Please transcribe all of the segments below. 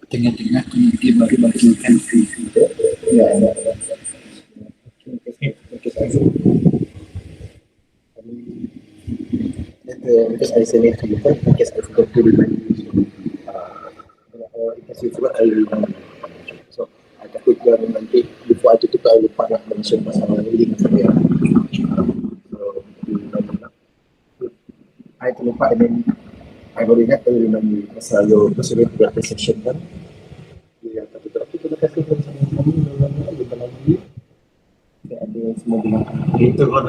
Tengah-tengah dia baru bagikan feedback. Ya. Because I send it to you, because I forgot to remind you. Because you forgot, I remind you. So, I takut dia nanti before I tutup, I lupa nak mention masalah link saya. So, you remind me. I terlupa and then I baru ingat, I remind you pasal your personal session kan. Ya, tapi terima kasih bersama kami dalam lagi. Ya, ada semua bilang itu kan.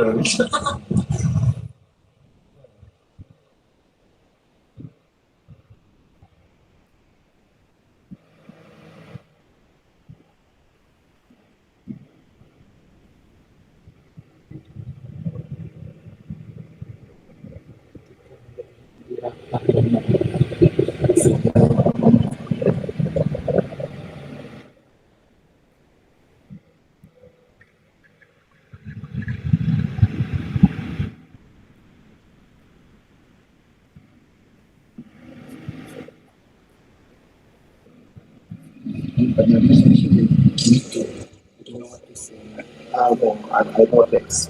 I know that's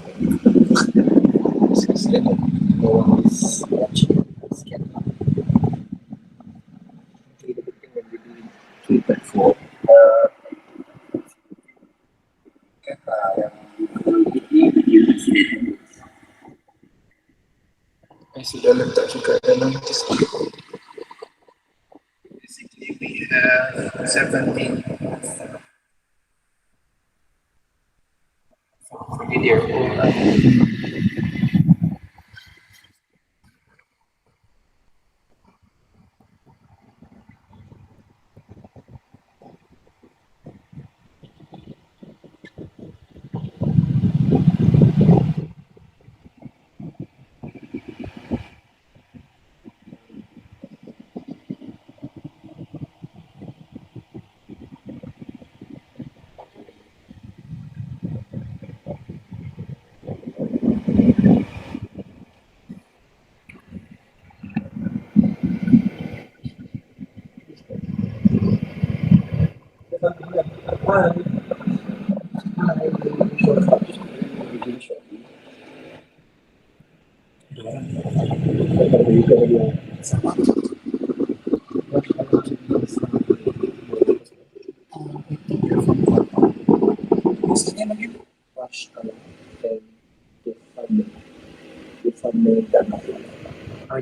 no one is watching this camera. The good thing when we do feedback for yang sudah letak juga dalam Discord. Basically we have 17 video.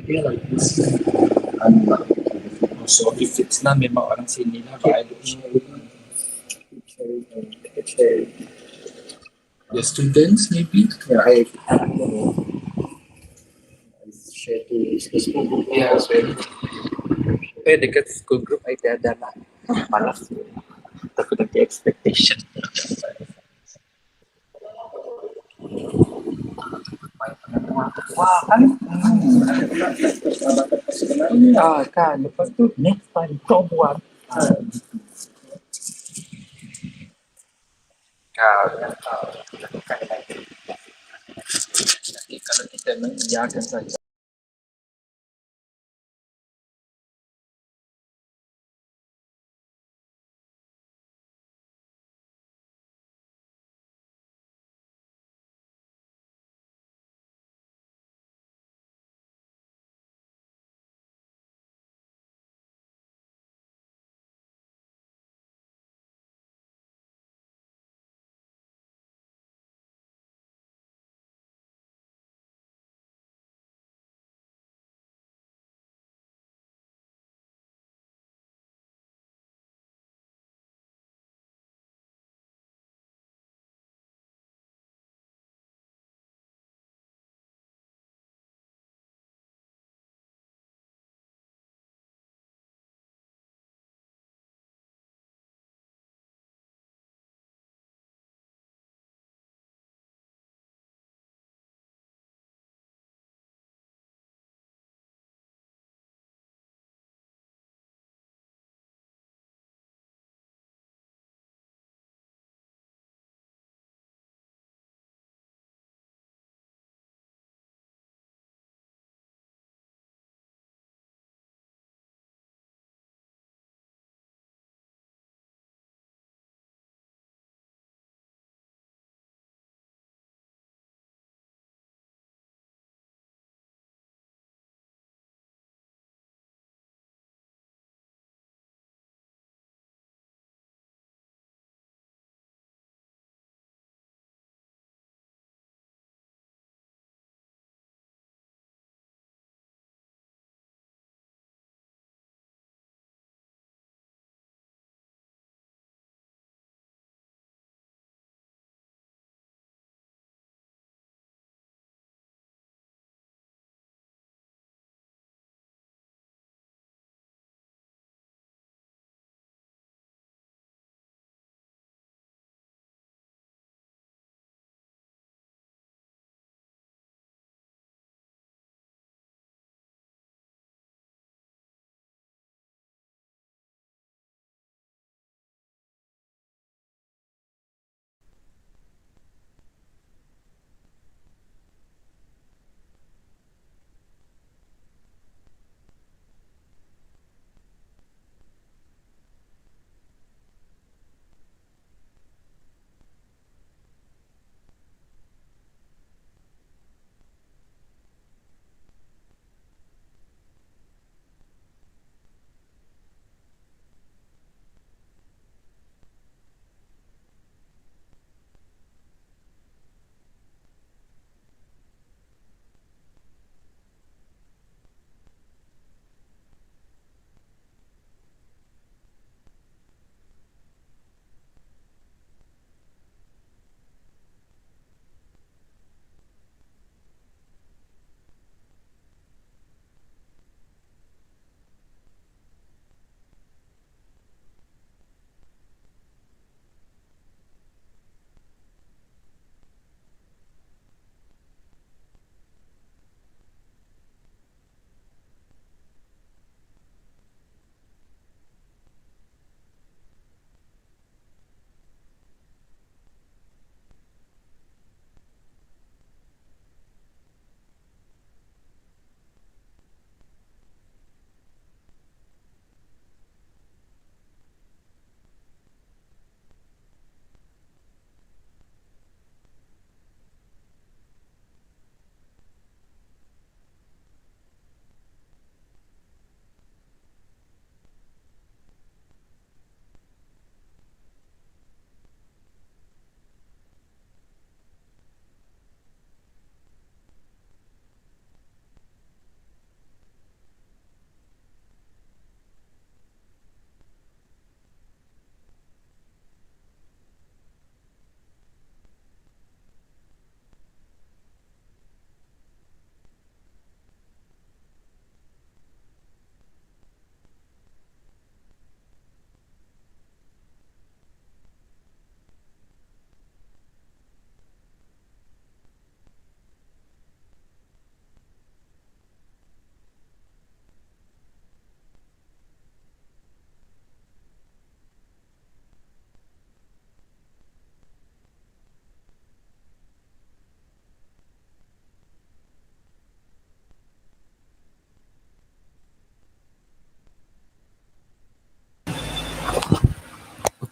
Dia like this. So if it's not memang orang sini lah, but I don't know. The students maybe? Yeah, I share to school group. Yeah, as well. Dekat school group I ada lah. Malas. takut nanti expectation. Wah kan, kan, lepas tu next time kau buat. Kau lakukan lagi. Kalau kita mengiyakan saja.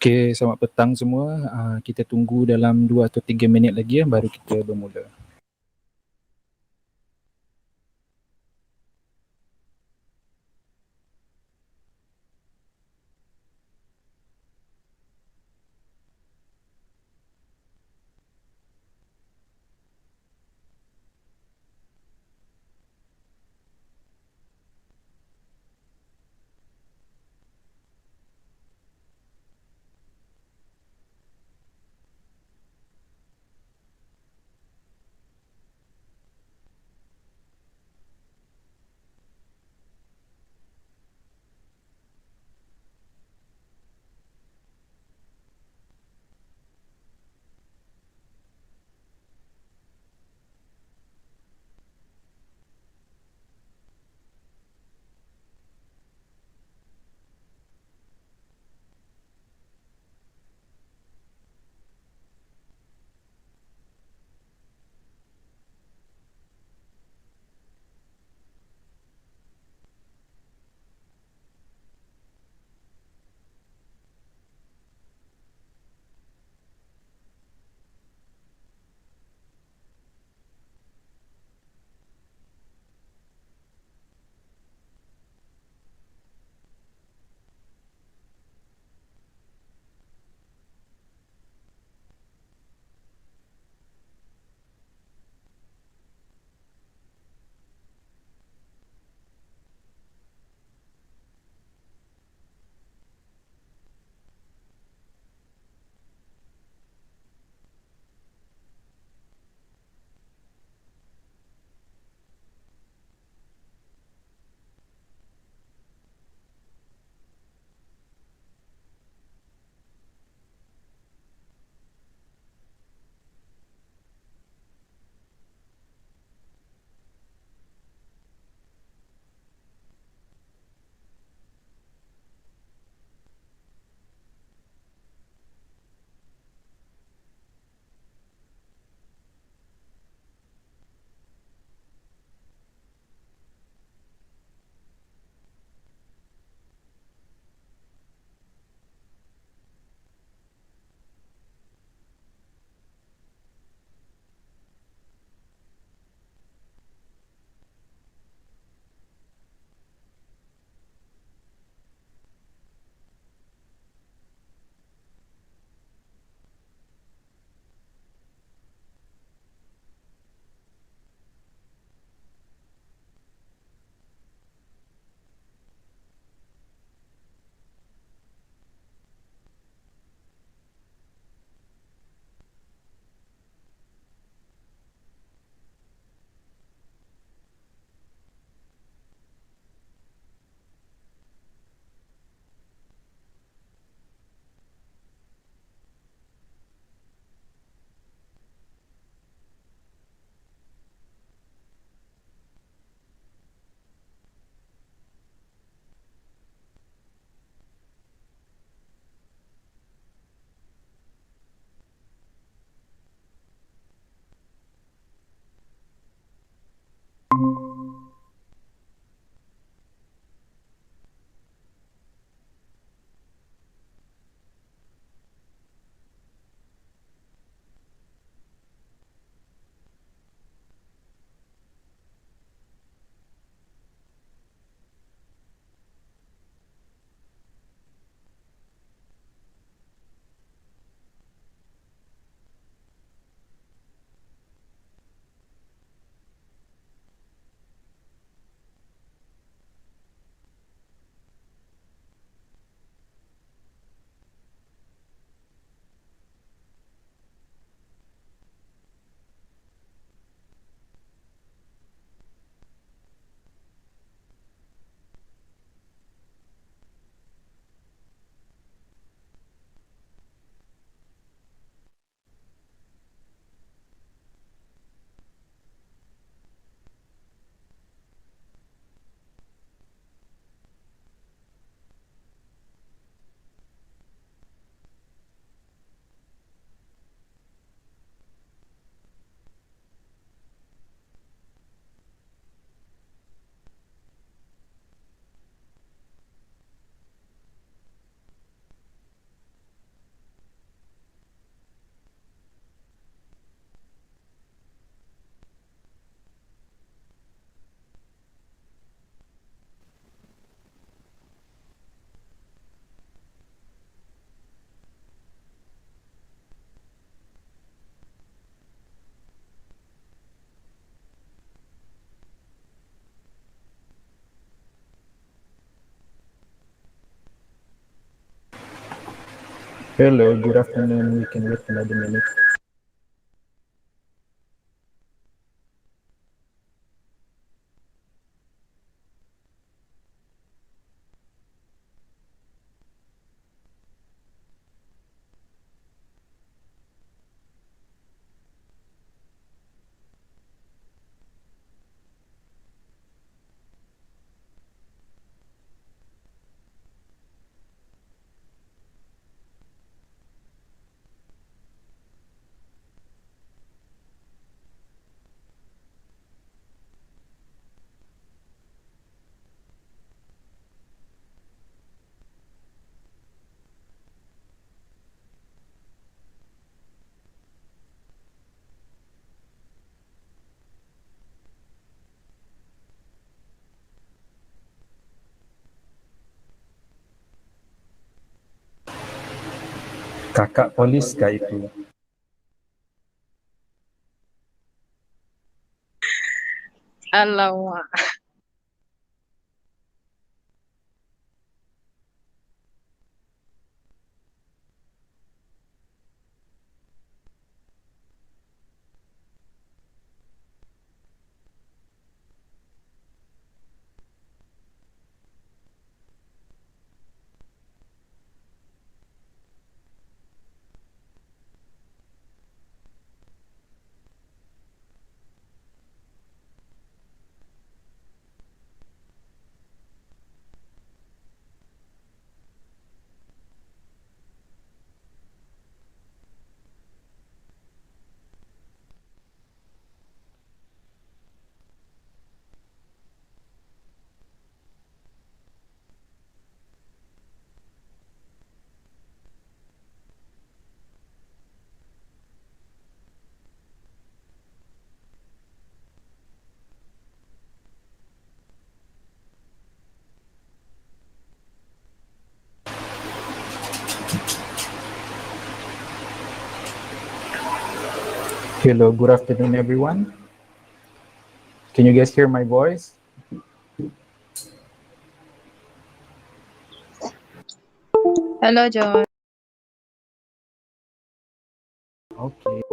Okey, selamat petang semua. Kita tunggu dalam 2 atau 3 minit lagi ya, baru kita bermula. Hello, good afternoon. We can wait another minute. Kakak polis kah itu? Alamak. Hello, good afternoon, everyone. Can you guys hear my voice? Hello, John. Okay.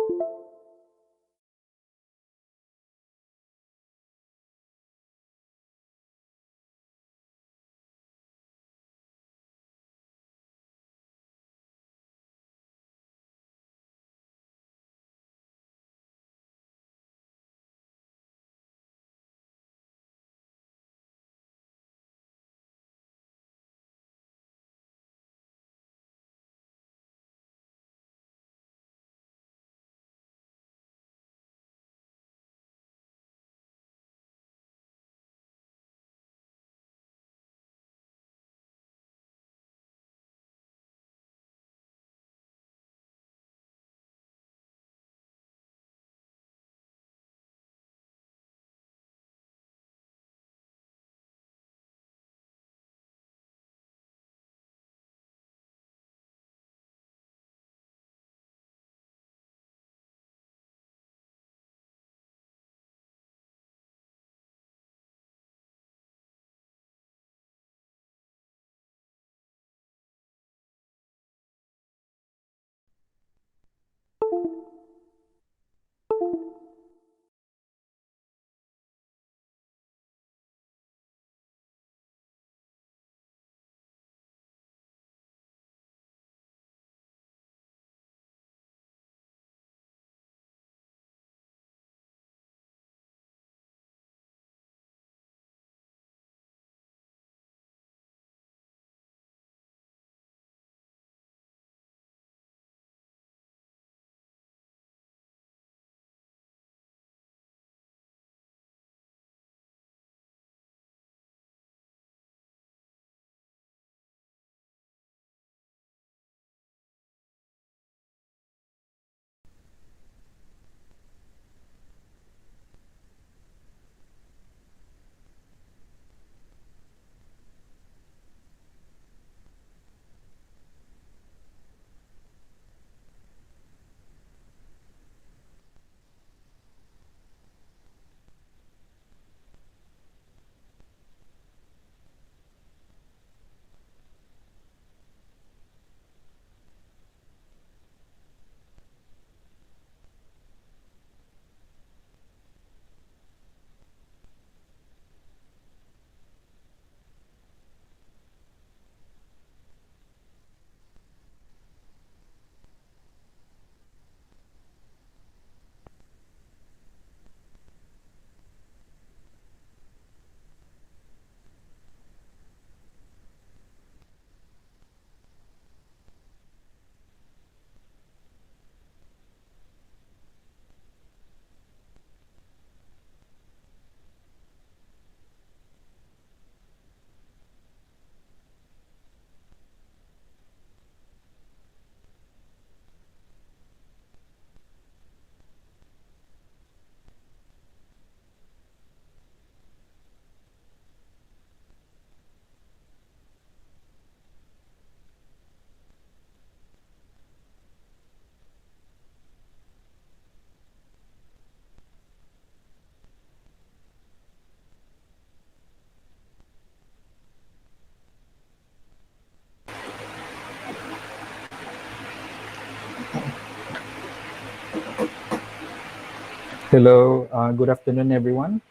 Hello, good afternoon everyone.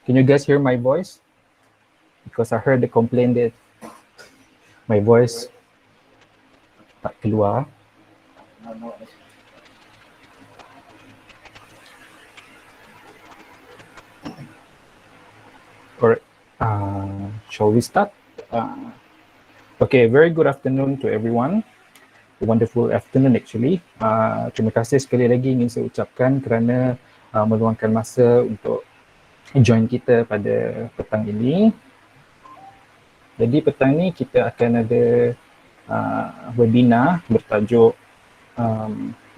Can you guys hear my voice? Because I heard the complaint that my voice tak keluar. Alright, shall we start? Okay, very good afternoon to everyone. A wonderful afternoon actually. Terima kasih sekali lagi ingin saya ucapkan kerana meluangkan masa untuk join kita pada petang ini. Jadi petang ni kita akan ada webinar bertajuk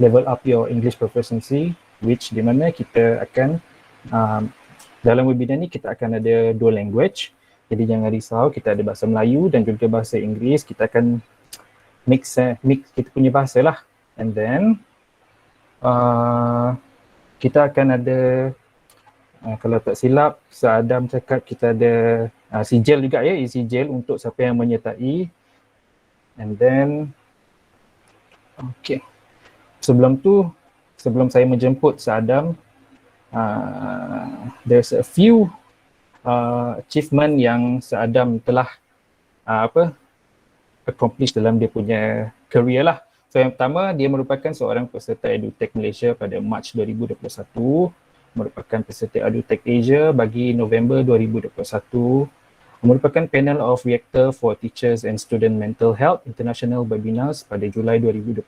Level Up Your English Proficiency, which di mana kita akan dalam webinar ni kita akan ada dua language. Jadi jangan risau, kita ada bahasa Melayu dan juga bahasa Inggeris. Kita akan mix kita punya bahasa lah. And then kita akan ada kalau tak silap, Sir Adam cakap kita ada sijil juga ya, sijil untuk siapa yang menyertai. And then okay. Sebelum saya menjemput Sir Adam, there's a few achievement yang Sir Adam telah accomplish dalam dia punya career lah. So yang pertama, dia merupakan seorang peserta EduTech Malaysia pada Mac 2021, merupakan peserta EduTech Asia bagi November 2021, merupakan panel of reactor for teachers and student mental health international webinars pada Julai 2021,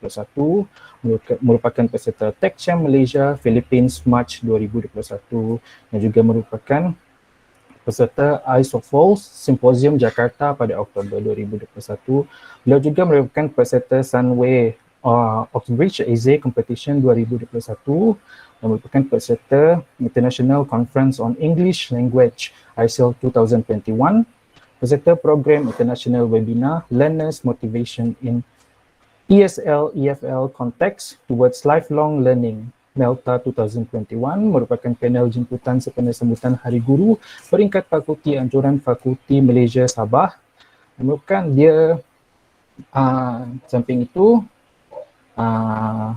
merupakan peserta TechChamp Malaysia Philippines March 2021 dan juga merupakan peserta Eyes of Falls Symposium Jakarta pada Oktober 2021. Beliau juga merupakan peserta Sunway Oxbridge AZ Competition 2021 dan merupakan peserta International Conference on English Language ISIL 2021, peserta program International Webinar Learners Motivation in ESL EFL Context Towards Lifelong Learning Melta 2021, merupakan panel jemputan sempena sambutan Hari Guru peringkat Fakulti Anjuran Fakulti Malaysia Sabah. Merupakan dia samping itu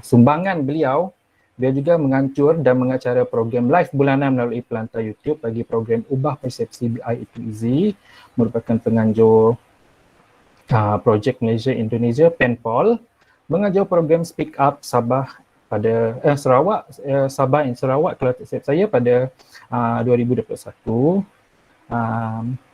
sumbangan beliau, dia juga mengancur dan mengacara program live bulanan melalui pelantar YouTube bagi program Ubah Persepsi BI Itu Easy, merupakan penganjur projek Malaysia Indonesia Penpol, mengajar program Speak Up Sabah pada Sarawak, Sabah dan Sarawak kalau tak silap saya pada 2021,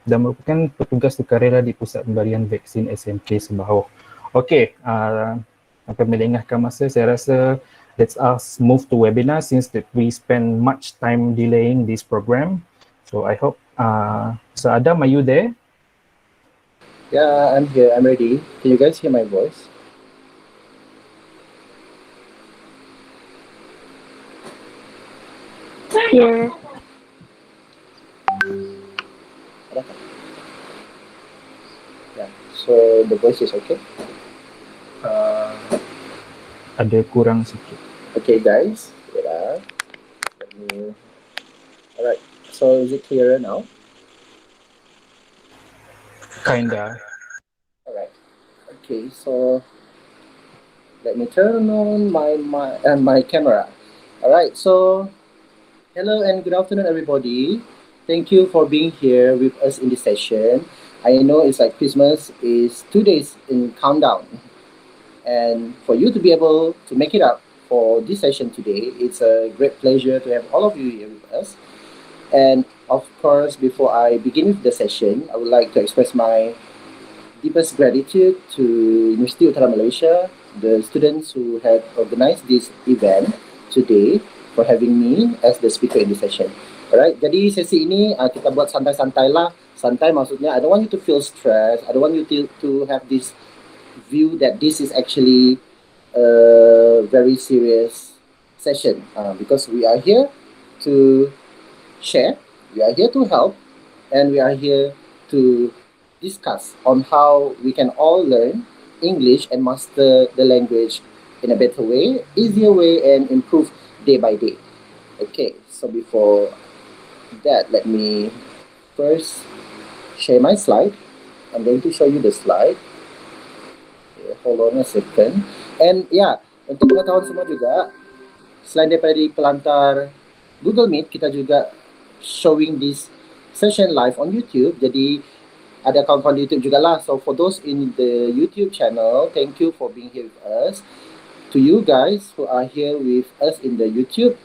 dan merupakan petugas sukarela di Pusat Pemberian Vaksin SMK Sebauh. Okey, tanpa melengahkan masa, saya rasa let's us move to webinar since that we spend much time delaying this program. So I hope, Sir Adam, are you there? Yeah, I'm here. I'm ready. Can you guys hear my voice? Yeah. Yeah. So the voice is okay. Ada kurang sikit. Okay, guys. Let me. Alright. So is it clearer now? Kinda. Alright. Okay. So let me turn on my camera. Alright. So hello and good afternoon, everybody. Thank you for being here with us in this session. I know it's like Christmas is 2 days in countdown. And for you to be able to make it up for this session today, it's a great pleasure to have all of you here with us. And of course, before I begin with the session, I would like to express my deepest gratitude to University Utara Malaysia, the students who had organized this event today, for having me as the speaker in this session. Alright, jadi sesi ini kita buat santai-santai lah. Santai maksudnya I don't want you to feel stressed. I don't want you to have this view that this is actually a very serious session, because we are here to share, we are here to help, and we are here to discuss on how we can all learn English and master the language in a better way, easier way, and improve day by day. Okay, so before that, let me first share my slide. I'm going to show you the slide. Okay, hold on a second. And yeah, untuk pengetahuan semua juga, selain daripada di pelantar Google Meet, kita juga showing this session live on YouTube. Jadi ada akaun-akaun YouTube juga lah. So for those in the YouTube channel, thank you for being here with us. To you guys who are here with us in the YouTube,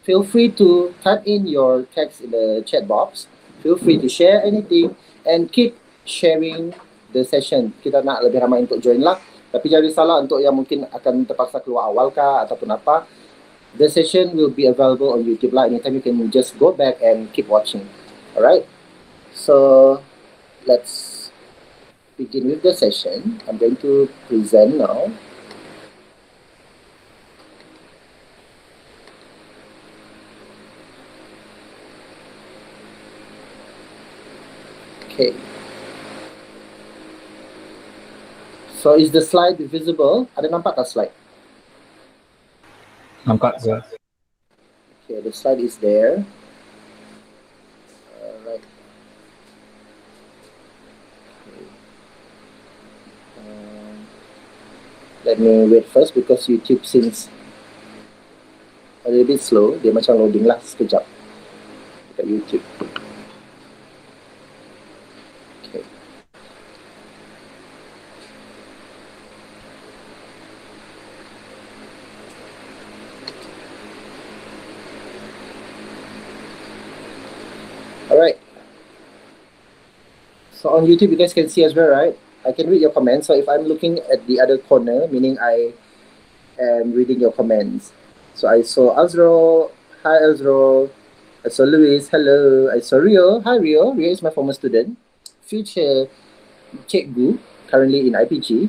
feel free to type in your text in the chat box. Feel free to share anything and keep sharing the session. Kita nak lebih ramai untuk join lah. Tapi jangan risaulah untuk yang mungkin akan terpaksa keluar awal kah ataupun apa. The session will be available on YouTube lah. Anytime you can just go back and keep watching. Alright. So let's begin with the session. I'm going to present now. Okay. So is the slide visible? Ada nampak tak slide? Nampak sir. Okay, the slide is there. Alright. Okay. Let me wait first because YouTube seems a little bit slow. Dia macam loading lah sekejap dekat YouTube. Okay. Alright. So on YouTube, you guys can see as well, right? I can read your comments. So if I'm looking at the other corner, meaning I am reading your comments. So I saw Azro. Hi Azro. I saw Luis. Hello. I saw Rio. Hi Rio. Rio is my former student. Future Cikgu, currently in IPG.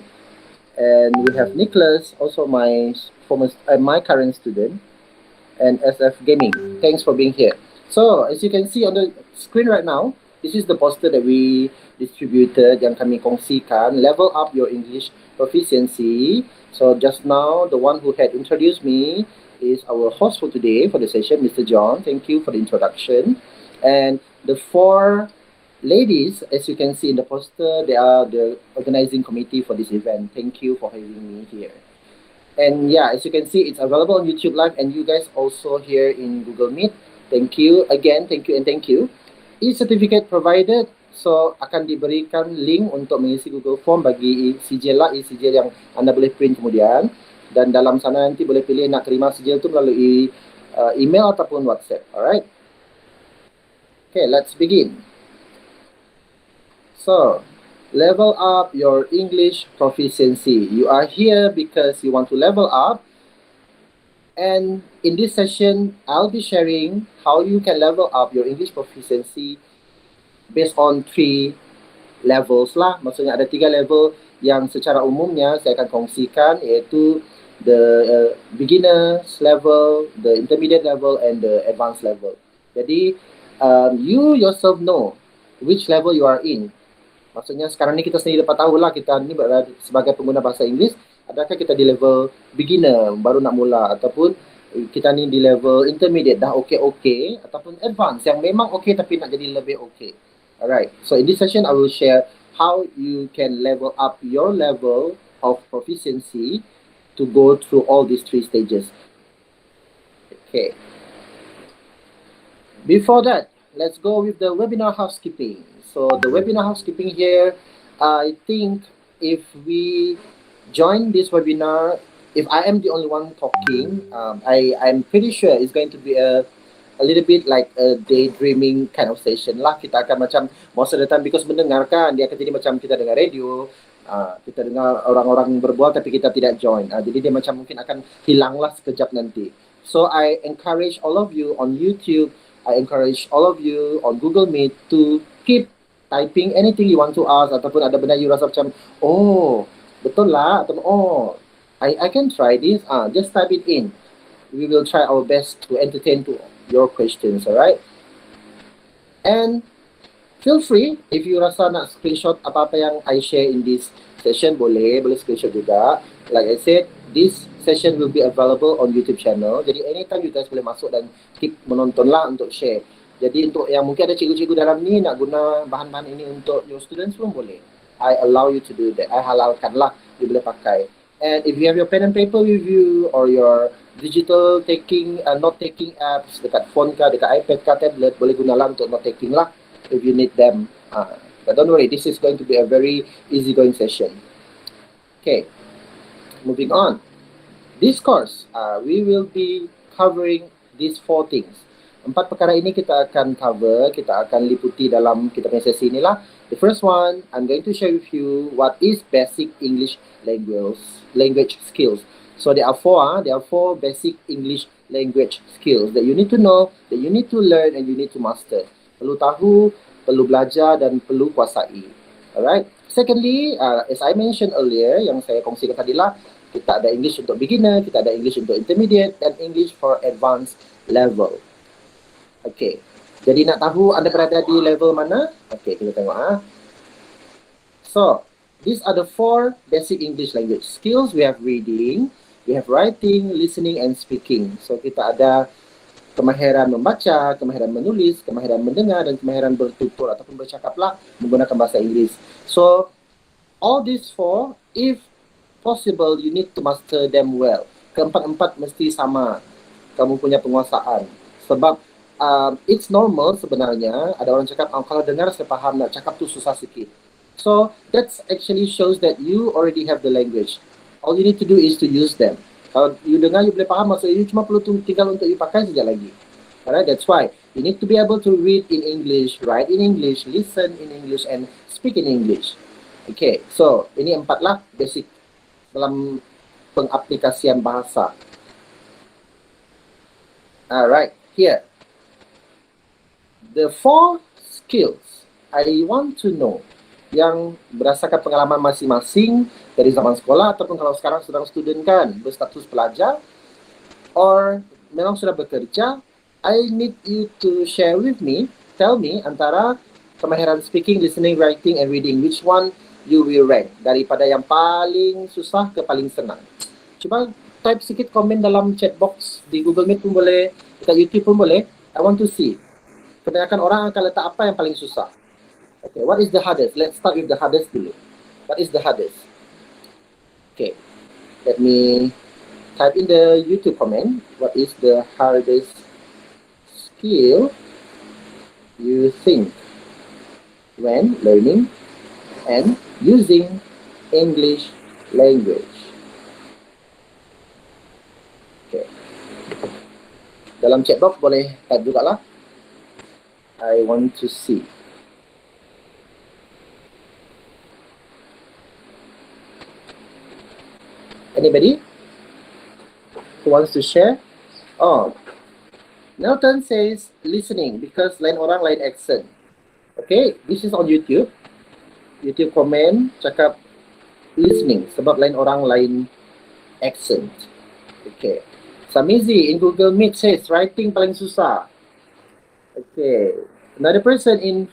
And we have Nicholas, also my my current student. And SF Gaming. Thanks for being here. So as you can see on the screen right now, this is the poster that we distributed yang kami kongsikan. Level up your English proficiency. So just now, the one who had introduced me is our host for today for the session, Mr. John. Thank you for the introduction. And the four ladies, as you can see in the poster, they are the organizing committee for this event. Thank you for having me here. And yeah, as you can see, it's available on YouTube Live and you guys also here in Google Meet. Thank you again, thank you and thank you. E-certificate provided, so akan diberikan link untuk mengisi Google Form bagi sijil lah, e-sijil yang anda boleh print kemudian. Dan dalam sana nanti boleh pilih nak terima sijil tu melalui email ataupun WhatsApp. Alright. Okay, let's begin. So, level up your English proficiency. You are here because you want to level up. And in this session, I'll be sharing how you can level up your English proficiency based on 3 levels lah. Maksudnya ada 3 level yang secara umumnya saya akan kongsikan, iaitu the beginners level, the intermediate level and the advanced level. Jadi you yourself know which level you are in. Maksudnya sekarang ni kita sendiri dapat tahu lah kita ni sebagai pengguna bahasa Inggeris, adakah kita di level beginner, baru nak mula, ataupun kita ni di level intermediate, dah okay, ataupun advanced yang memang okay tapi nak jadi lebih okay. Alright, so in this session I will share how you can level up your level of proficiency to go through all these 3 stages. Okay. Before that, let's go with the webinar housekeeping. So the webinar housekeeping here, I think if we join this webinar, if I am the only one talking, I'm pretty sure it's going to be a little bit like a daydreaming kind of session lah. Kita akan macam most of the time, because mendengarkan, dia akan jadi macam kita dengar radio, kita dengar orang-orang berbual tapi kita tidak join. Jadi dia macam mungkin akan hilang lah sekejap nanti. So I encourage all of you on YouTube, I encourage all of you on Google Meet to keep typing anything you want to ask, ataupun ada benda you rasa macam, oh, betul lah, atau oh, I can try this, just type it in. We will try our best to entertain to your questions, alright? And feel free, if you rasa nak screenshot apa-apa yang I share in this session, boleh screenshot juga. Like I said, this session will be available on YouTube channel. Jadi anytime you guys boleh masuk dan keep menonton lah untuk share. Jadi untuk yang mungkin ada cikgu-cikgu dalam ni nak guna bahan-bahan ini untuk your students pun boleh. I allow you to do that. I halalkan lah, you boleh pakai. And if you have your pen and paper with you or your digital taking, note taking apps dekat phone ka, dekat iPad ka, tablet, boleh guna lah untuk note taking lah if you need them. But don't worry, this is going to be a very easygoing session. Okay, moving on. This course, we will be covering these 4 things. 4 perkara ini kita akan cover, kita akan liputi dalam kita punya sesi inilah. The first one, I'm going to share with you what is basic English language skills. So there are 4 basic English language skills that you need to know, that you need to learn and you need to master. Perlu tahu, perlu belajar dan perlu kuasai. Alright. Secondly, as I mentioned earlier, yang saya kongsikan tadi lah, kita ada English untuk beginner, kita ada English untuk intermediate dan English for advanced level. Okay. Jadi nak tahu anda berada di level mana? Okay, kita tengok. So, these are the 4 basic English language skills. We have reading, we have writing, listening and speaking. So, kita ada kemahiran membaca, kemahiran menulis, kemahiran mendengar dan kemahiran bertutur ataupun bercakap lah menggunakan bahasa Inggeris. So, all these 4, if possible, you need to master them well. Keempat-empat mesti sama kamu punya penguasaan. Sebab it's normal sebenarnya, ada orang cakap, kalau dengar saya faham, nak cakap tu susah sikit. So, that actually shows that you already have the language. All you need to do is to use them. Kalau you dengar, you boleh faham, maksudnya you cuma perlu tinggal untuk you pakai saja lagi. Alright, that's why you need to be able to read in English, write in English, listen in English and speak in English. Okay, so ini 4 lah basic dalam pengaplikasian bahasa. Alright, here. The 4 skills I want to know yang berdasarkan pengalaman masing-masing dari zaman sekolah ataupun kalau sekarang sedang student kan, berstatus pelajar or memang sudah bekerja, I need you to share with me, tell me antara kemahiran speaking, listening, writing and reading, which one you will rank daripada yang paling susah ke paling senang. Cuba type sikit komen dalam chat box di Google Meet pun boleh, dekat YouTube pun boleh. I want to see. Kebanyakan orang akan letak apa yang paling susah. Okay, what is the hardest? Let's start with the hardest dulu. What is the hardest? Okay, let me type in the YouTube comment. What is the hardest skill you think when learning and using English language? Okay. Dalam chat box boleh type juga lah. I want to see. Anybody who wants to share? Oh, Nelton says listening because lain orang lain accent. Okay, this is on YouTube. YouTube komen cakap listening sebab lain orang lain accent. Okay. Samizi in Google Meet says writing paling susah. Okay. Another person in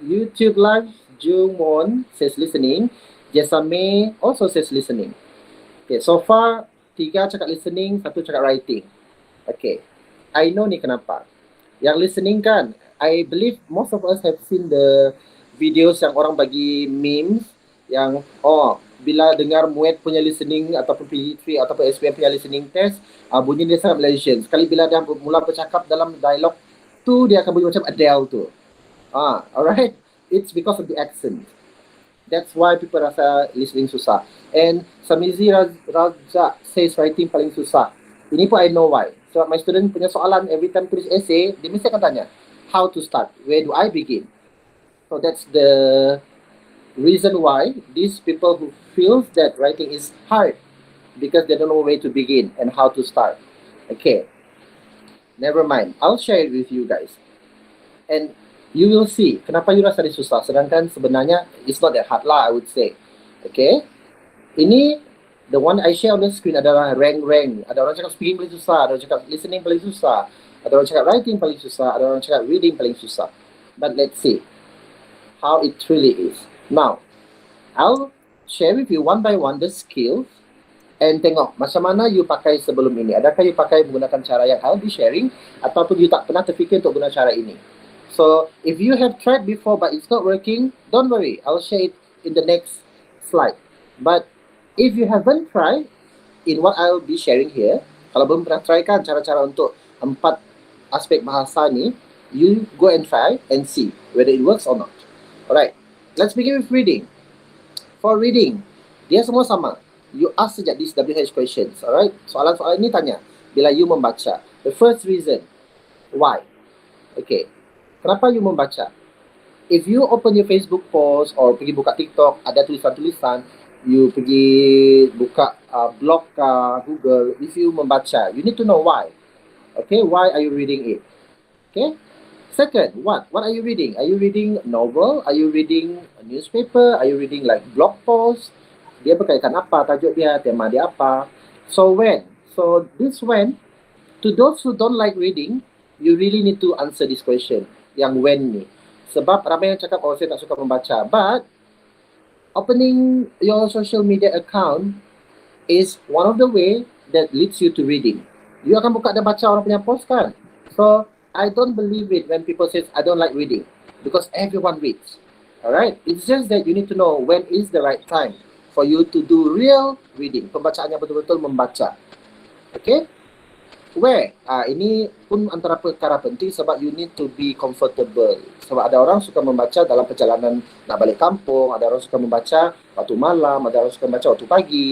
YouTube live, Jungwon says listening. Jesame also says listening. Okay, so far 3 cakap listening, 1 cakap writing. Okay. I know ni kenapa. Yang listening kan, I believe most of us have seen the videos yang orang bagi memes yang bila dengar muet punya listening ataupun PG3 ataupun SPM punya listening test, bunyi dia sangat Malaysian. Sekali bila dia mula bercakap dalam dialog tu, dia akan bunyi macam Adele tu. Alright? It's because of the accent. That's why people rasa listening susah. And Samizi Raja says writing paling susah. Ini pun I know why. So my student punya soalan every time tulis essay, dia mesti akan tanya, how to start? Where do I begin? So that's the reason why these people who feel that writing is hard because they don't know where to begin and how to start. Okay, never mind. I'll share it with you guys. And you will see kenapa you rasa dia susah. Sedangkan sebenarnya it's not that hard lah, I would say. Okay, ini the one I share on the screen adalah rank. Ada orang cakap speaking paling susah, ada orang cakap listening paling susah, ada orang cakap writing paling susah, ada orang cakap reading paling susah. But let's see how it truly is. Now, I'll share with you one by one the skills and tengok macam mana you pakai sebelum ini. Adakah you pakai menggunakan cara yang I'll be sharing ataupun you tak pernah terfikir untuk guna cara ini. So, if you have tried before but it's not working, don't worry. I'll share it in the next slide. But if you haven't tried in what I'll be sharing here, Kalau belum pernah try kan cara-cara untuk 4 aspek bahasa ni, you go and try and see whether it works or not. Alright, let's begin with reading. For reading, dia semua sama. You ask sejak these WH questions, alright? Soalan-soalan ini tanya, bila you membaca. The first reason, why? Okay, kenapa you membaca? If you open your Facebook post or pergi buka TikTok, ada tulisan-tulisan, you pergi buka blog Google, if you membaca, you need to know why. Okay, why are you reading it? Okay. Second, what? What are you reading? Are you reading a novel? Are you reading a newspaper? Are you reading like blog posts? Dia berkaitan apa? Tajuk dia, tema dia apa? So when? So this when, to those who don't like reading, you really need to answer this question. Yang when ni. Sebab ramai yang cakap, oh saya tak suka membaca. But opening your social media account is one of the way that leads you to reading. You akan buka dan baca orang punya post kan? So I don't believe it when people say I don't like reading, because everyone reads. Alright, it's just that you need to know when is the right time for you to do real reading. Pembacaan yang betul-betul membaca. Okay? Where? Ini pun antara perkara penting sebab you need to be comfortable. Sebab ada orang suka membaca dalam perjalanan nak balik kampung, ada orang suka membaca waktu malam, ada orang suka membaca waktu pagi.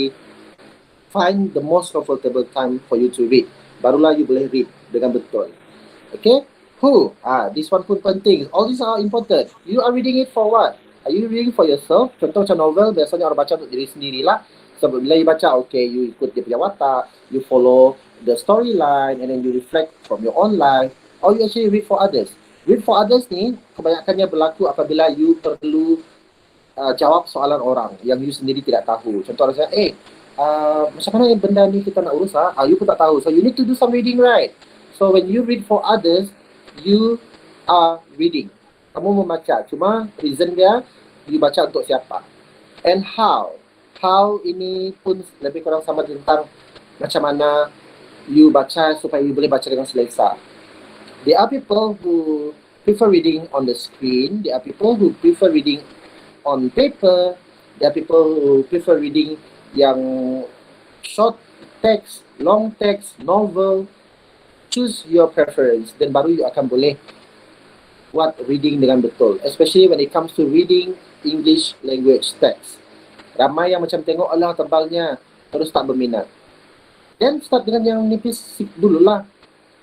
Find the most comfortable time for you to read. Barulah you boleh read dengan betul. Okay? Who? This one pun penting. All these are important. You are reading it for what? Are you reading for yourself? Contoh macam novel, biasanya orang baca untuk diri sendirilah. Sebab bila you baca, okay, you ikut dia punya watak, you follow the storyline, and then you reflect from your own life, or you actually read for others. Read for others ni, kebanyakannya berlaku apabila you perlu jawab soalan orang yang you sendiri tidak tahu. Contoh orang saya, macam mana benda ni kita nak urus you pun tak tahu. So you need to do some reading, right? So when you read for others, you are reading. Kamu membaca, cuma reason dia, you baca untuk siapa. And how? How ini pun lebih kurang sama tentang macam mana you baca supaya you boleh baca dengan selesa. There are people who prefer reading on the screen. There are people who prefer reading on paper. There are people who prefer reading yang short text, long text, novel. Choose your preference, dan baru you akan boleh buat reading dengan betul. Especially when it comes to reading English language text. Ramai yang macam tengok, alah tebalnya, terus tak berminat. Then start dengan yang nipis dululah,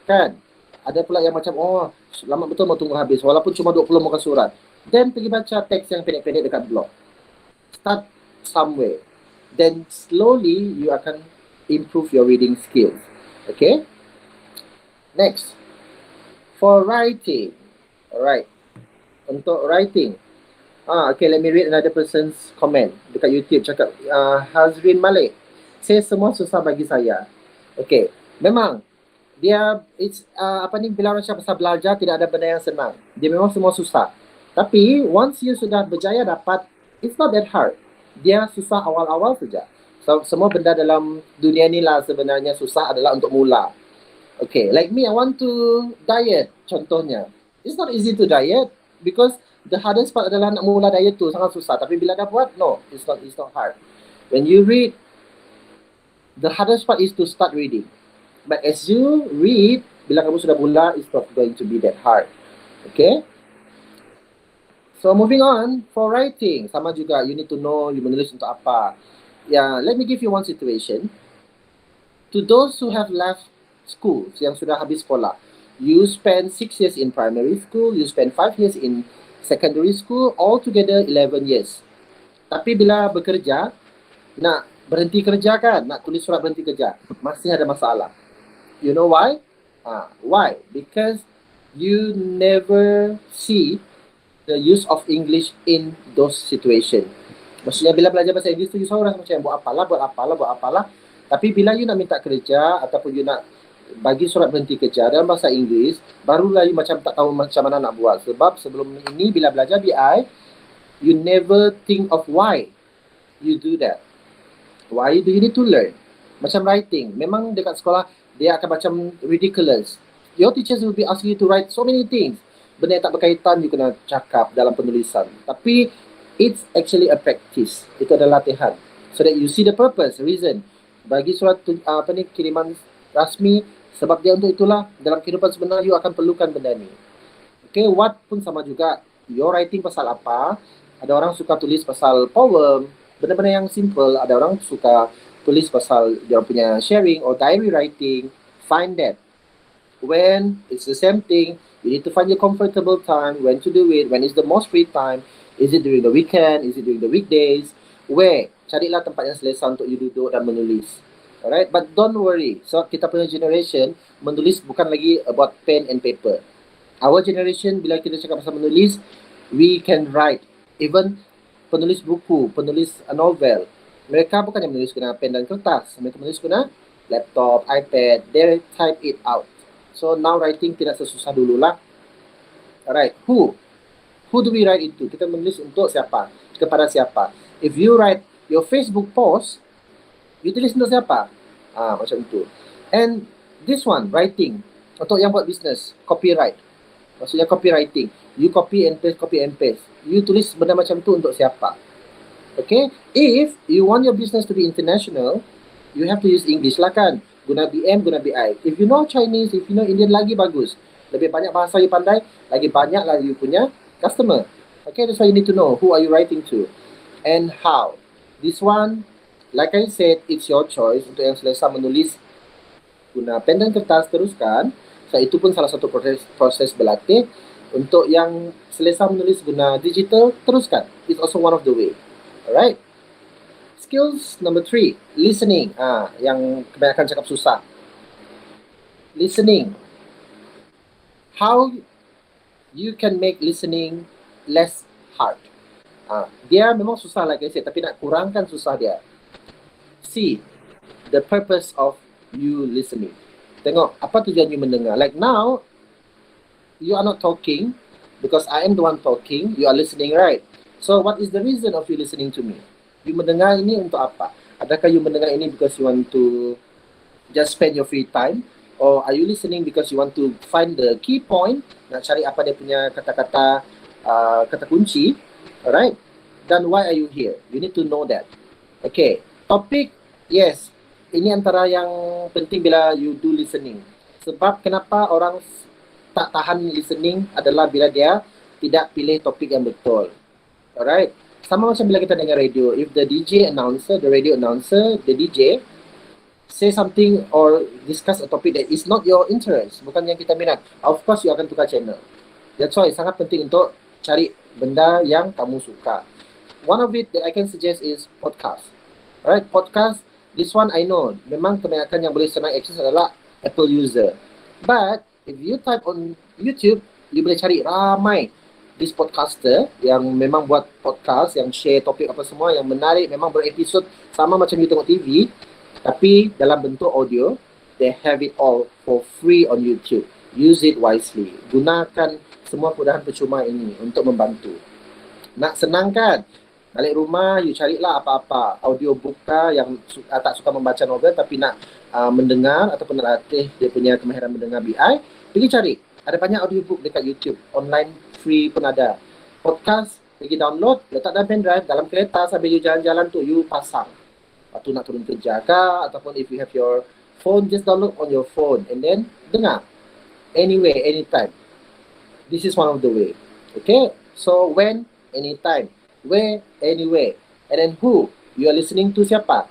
kan? Ada pula yang macam, lama betul mau tunggu habis, walaupun cuma 20 muka surat. Then pergi baca teks yang pendek-pendek dekat blog. Start somewhere. Then slowly you akan improve your reading skills. Okay? Next, for writing. Alright, untuk writing. Okay, let me read another person's comment dekat YouTube. Cakap, Hazrin Malik, saya semua susah bagi saya. Okay, memang dia, bila orang cakap pasal belajar, tidak ada benda yang senang. Dia memang semua susah. Tapi, once you sudah berjaya dapat, it's not that hard. Dia susah awal-awal saja. So, semua benda dalam dunia ni lah sebenarnya susah adalah untuk mula. Okay, like me, I want to diet, contohnya. It's not easy to diet because the hardest part adalah nak mula diet tu sangat susah. Tapi bila dah buat, no, it's not hard. When you read, the hardest part is to start reading. But as you read, bila kamu sudah mula, it's not going to be that hard. Okay? So moving on, for writing, sama juga, you need to know you menulis untuk apa. Yeah, let me give you one situation. To those who have left schools, yang sudah habis sekolah, you spend 6 years in primary school, you spend 5 years in secondary school, altogether 11 years. Tapi bila bekerja, nak berhenti kerja kan, nak tulis surat berhenti kerja, masih ada masalah. You know why? Why? Because you never see the use of English in those situations. Maksudnya bila belajar bahasa Inggeris tu, you selalu rasa macam buat apalah. Tapi bila you nak minta kerja ataupun you nak bagi surat berhenti kerja dalam bahasa Inggeris, barulah you macam tak tahu macam mana nak buat. Sebab sebelum ini bila belajar BI, you never think of why you do that. Why do you need to learn? Macam writing, memang dekat sekolah dia akan macam ridiculous. Your teachers will be asking you to write so many things. Benda yang tak berkaitan you kena cakap dalam penulisan. Tapi it's actually a practice. Itu adalah latihan. So that you see the purpose, reason. Bagi surat kiriman rasmi, sebab dia untuk itulah dalam kehidupan sebenar you akan perlukan benda ni. Okay, what pun sama juga, you writing pasal apa. Ada orang suka tulis pasal poem, benda-benda yang simple. Ada orang suka tulis pasal dia punya sharing or diary writing. Find that. When it's the same thing, you need to find your comfortable time, when to do it, when is the most free time. Is it during the weekend? Is it during the weekdays? Where? Carilah tempat yang selesa untuk you duduk dan menulis. Alright, but don't worry. So kita punya generation menulis bukan lagi about pen and paper. Our generation, bila kita cakap pasal menulis, we can write. Even penulis buku, penulis novel, mereka bukannya menulis guna pen dan kertas. Mereka menulis guna laptop, iPad, they type it out. So now writing tidak sesusah dululah. Alright, who do we write itu? Kita menulis untuk siapa? Kepada siapa? If you write your Facebook post, you tulis untuk siapa? Macam itu. And this one, writing, untuk yang buat business, copyright. Maksudnya copywriting. You copy and paste. You tulis benda macam tu untuk siapa? Okay? If you want your business to be international, you have to use English lah kan? Guna BM, guna BI. If you know Chinese, if you know Indian, lagi bagus. Lebih banyak bahasa you pandai, lagi banyak lah you punya customer. Okay, that's why you need to know who are you writing to and how. This one, like I said, it's your choice. Untuk yang selesa menulis guna pen dan kertas, teruskan. So, itu pun salah satu proses berlatih. Untuk yang selesa menulis guna digital, teruskan. It's also one of the way. Alright. Skills number 3, listening. Yang kebanyakan cakap susah. Listening. How you can make listening less hard. Dia memang susah like I said, tapi nak kurangkan susah dia. See the purpose of you listening. Tengok apa tujuan you mendengar. Like now, you are not talking because I am the one talking. You are listening, right? So what is the reason of you listening to me? You mendengar ini untuk apa? Adakah you mendengar ini because you want to just spend your free time? Or are you listening because you want to find the key point? Nak cari apa dia punya kata-kata, kata kunci. Alright? Then why are you here? You need to know that. Okay. Topic, yes. Ini antara yang penting bila you do listening. Sebab kenapa orang tak tahan listening adalah bila dia tidak pilih topik yang betul. Alright? Sama macam bila kita dengar radio. If the DJ announcer, the radio announcer, the DJ say something or discuss a topic that is not your interest, bukan yang kita minat, of course you akan tukar channel. That's why sangat penting untuk cari benda yang kamu suka. One of it that I can suggest is podcast. Alright, podcast. This one I know, memang kebanyakan yang boleh senang akses adalah Apple user. But if you type on YouTube, you boleh cari ramai this podcaster yang memang buat podcast, yang share topik apa semua, yang menarik, memang berepisod sama macam you tengok TV, tapi dalam bentuk audio. They have it all for free on YouTube. Use it wisely. Gunakan semua kemudahan percuma ini untuk membantu. Nak senang kan? Balik rumah, you carilah apa-apa audiobook yang tak suka membaca novel tapi nak mendengar ataupun nak latih dia punya kemahiran mendengar BI, pergi cari. Ada banyak audiobook dekat YouTube, online free pun ada. Podcast, pergi download, letak dalam pendrive, dalam kereta sambil you jalan-jalan tu, you pasang. Lepas tu nak turun kerja ke, ataupun if you have your phone, just download on your phone and then dengar. Anywhere, anytime. This is one of the way. Okay? So when, anytime. Where, anywhere. And then who? You are listening to siapa?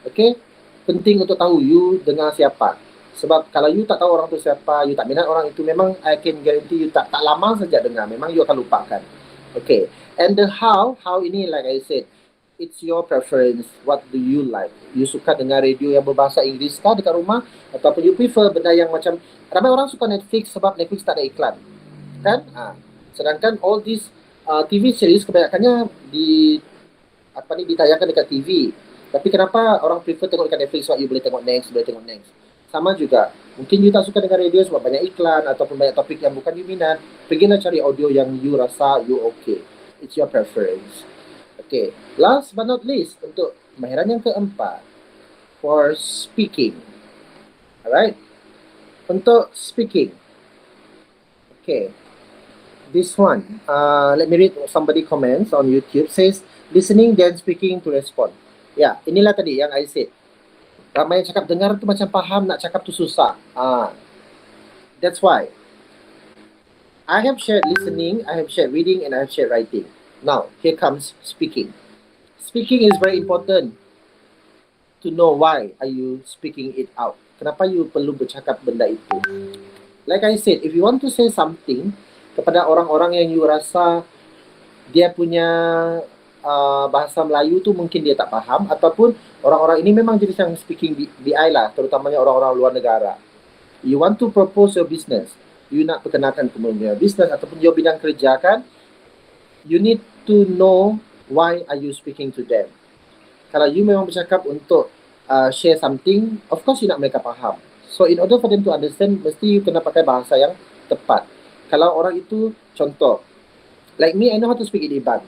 Okay? Penting untuk tahu you dengar siapa. Sebab kalau you tak tahu orang tu siapa, you tak minat orang itu, memang I can guarantee you tak lama saja dengar. Memang you akan lupakan. Okay. And the how ini like I said, it's your preference. What do you like? You suka dengar radio yang berbahasa Inggeris kah dekat rumah? Ataupun you prefer benda yang macam, ramai orang suka Netflix sebab Netflix tak ada iklan. Kan? Sedangkan all these TV series kebanyakannya ditayangkan dekat TV. Tapi kenapa orang prefer tengok dekat Netflix sebab you boleh tengok next, boleh tengok next. Sama juga, mungkin you tak suka dengar radio sebab banyak iklan ataupun banyak topik yang bukan you minat. Pergilah cari audio yang you rasa you okay. It's your preference. Okay, last but not least, untuk kemahiran yang keempat, for speaking. Alright, untuk speaking. Okay. This one, let me read somebody comments on YouTube, says listening then speaking to respond. Ya, inilah tadi yang I said. Ramai yang cakap dengar tu macam faham, nak cakap tu susah. That's why I have shared listening, I have shared reading, and I have shared writing. Now, here comes speaking. Speaking is very important to know why are you speaking it out. Kenapa you perlu bercakap benda itu. Like I said, if you want to say something kepada orang-orang yang you rasa dia punya bahasa Melayu tu mungkin dia tak faham, ataupun orang-orang ini memang jenis yang speaking BI lah, terutamanya orang-orang luar negara. You want to propose your business, you nak perkenalkan kemudian business ataupun your bidang kerja kan, you need to know why are you speaking to them. Kalau you memang bercakap untuk share something, of course you nak mereka faham. So in order for them to understand, mesti you kena pakai bahasa yang tepat. Kalau orang itu, contoh, like me, I know how to speak in Iban,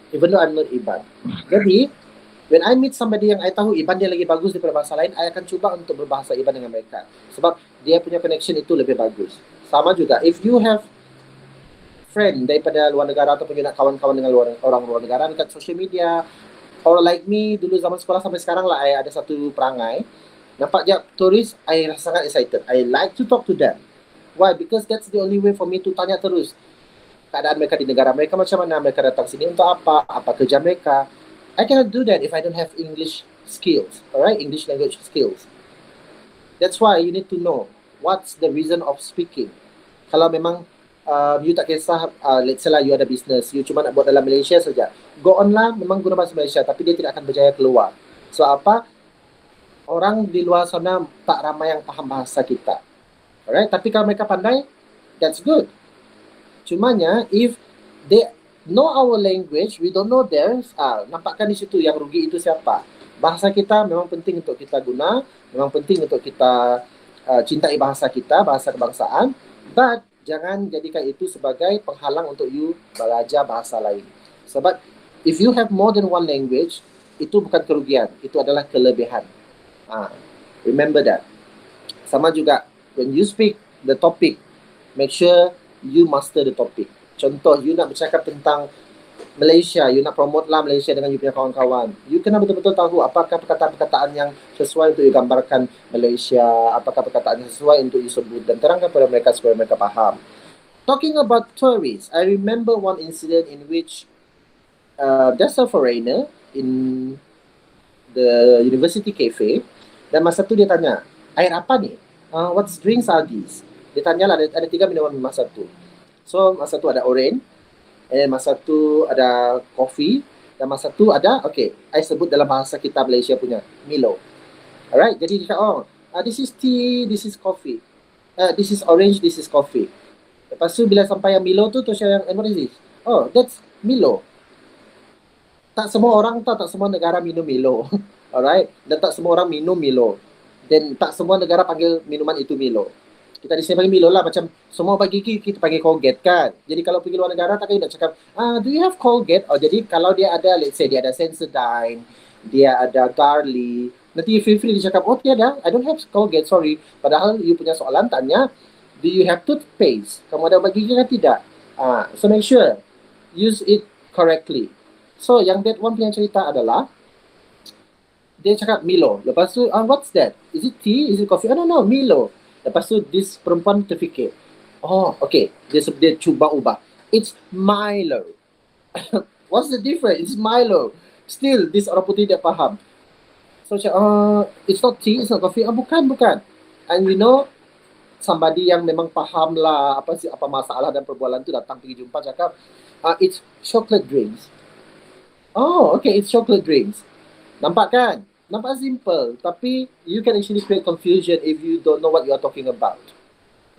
even though I'm not Iban. Jadi, when I meet somebody yang I tahu Iban dia lagi bagus daripada bahasa lain, I akan cuba untuk berbahasa Iban dengan mereka. Sebab dia punya connection itu lebih bagus. Sama juga, if you have friend daripada luar negara ataupun you nak kawan-kawan dengan orang luar negara dekat social media, or like me, dulu zaman sekolah sampai sekarang lah, I ada satu perangai. Nampak je turis, I rasa sangat excited. I like to talk to them. Why? Because that's the only way for me to tanya terus keadaan mereka di negara mereka macam mana, mereka datang sini untuk apa kerja mereka. I cannot do that if I don't have English skills, alright? English language skills. That's why you need to know what's the reason of speaking. Kalau memang you tak kisah, let's say lah you ada business, you cuma nak buat dalam Malaysia saja, go on lah, memang guna bahasa Malaysia, tapi dia tidak akan berjaya keluar. So apa? Orang di luar sana tak ramai yang faham bahasa kita. Alright? Tapi kalau mereka pandai, that's good. Cumanya, if they know our language, we don't know theirs, nampakkan di situ yang rugi itu siapa? Bahasa kita memang penting untuk kita guna, memang penting untuk kita cintai bahasa kita, bahasa kebangsaan, but jangan jadikan itu sebagai penghalang untuk you belajar bahasa lain. Sebab if you have more than one language, itu bukan kerugian, itu adalah kelebihan. Remember that. Sama juga, when you speak the topic, make sure you master the topic. Contoh, you nak bercakap tentang Malaysia, you nak promote lah Malaysia dengan you punya kawan-kawan. You kena betul-betul tahu apakah perkataan-perkataan yang sesuai untuk you gambarkan Malaysia, apakah perkataan yang sesuai untuk you sebut, dan terangkan kepada mereka supaya mereka faham. Talking about tourists, I remember one incident in which there's a foreigner in the university cafe, dan masa tu dia tanya, air apa ni? What drinks are these? Dia tanyalah, ada 3 minuman masa tu. So masa tu ada orange, and masa tu ada coffee, dan masa tu ada, okay, I sebut dalam bahasa kita Malaysia punya, Milo. Alright, jadi dia cakap, this is tea, this is coffee. This is orange, this is coffee. Lepas tu bila sampai yang Milo tu, saya yang, and what is this? Oh, that's Milo. Tak semua orang tahu, tak semua negara minum Milo. Alright, dan tak semua orang minum Milo. Dan tak semua negara panggil minuman itu Milo. Kita di sini panggil Milo lah, macam semua bagi kita panggil Colgate kan. Jadi kalau pergi luar negara, takkan nak cakap, do you have Colgate? Oh, jadi kalau dia ada, let's say dia ada Sensodyne, dia ada Garli, nanti feel free dia cakap, oh tiada, I don't have Colgate, sorry. Padahal you punya soalan tanya, do you have toothpaste? Kamu ada bagi kita tidak? So make sure, use it correctly. So yang that one punya cerita adalah, dia cakap Milo. Lepas tu, what's that? Is it tea? Is it coffee? I don't know, Milo. Lepas tu, this perempuan terfikir. Oh, okay. Dia cuba ubah. It's Milo. What's the difference? It's Milo. Still, this orang putih dia faham. So, it's not tea, it's not coffee. Bukan. And you know, somebody yang memang faham lah apa masalah dan perbualan tu datang pergi jumpa cakap, it's chocolate drinks. Oh, okay, it's chocolate drinks. Nampak kan? Nampak simple, tapi you can actually create confusion if you don't know what you are talking about.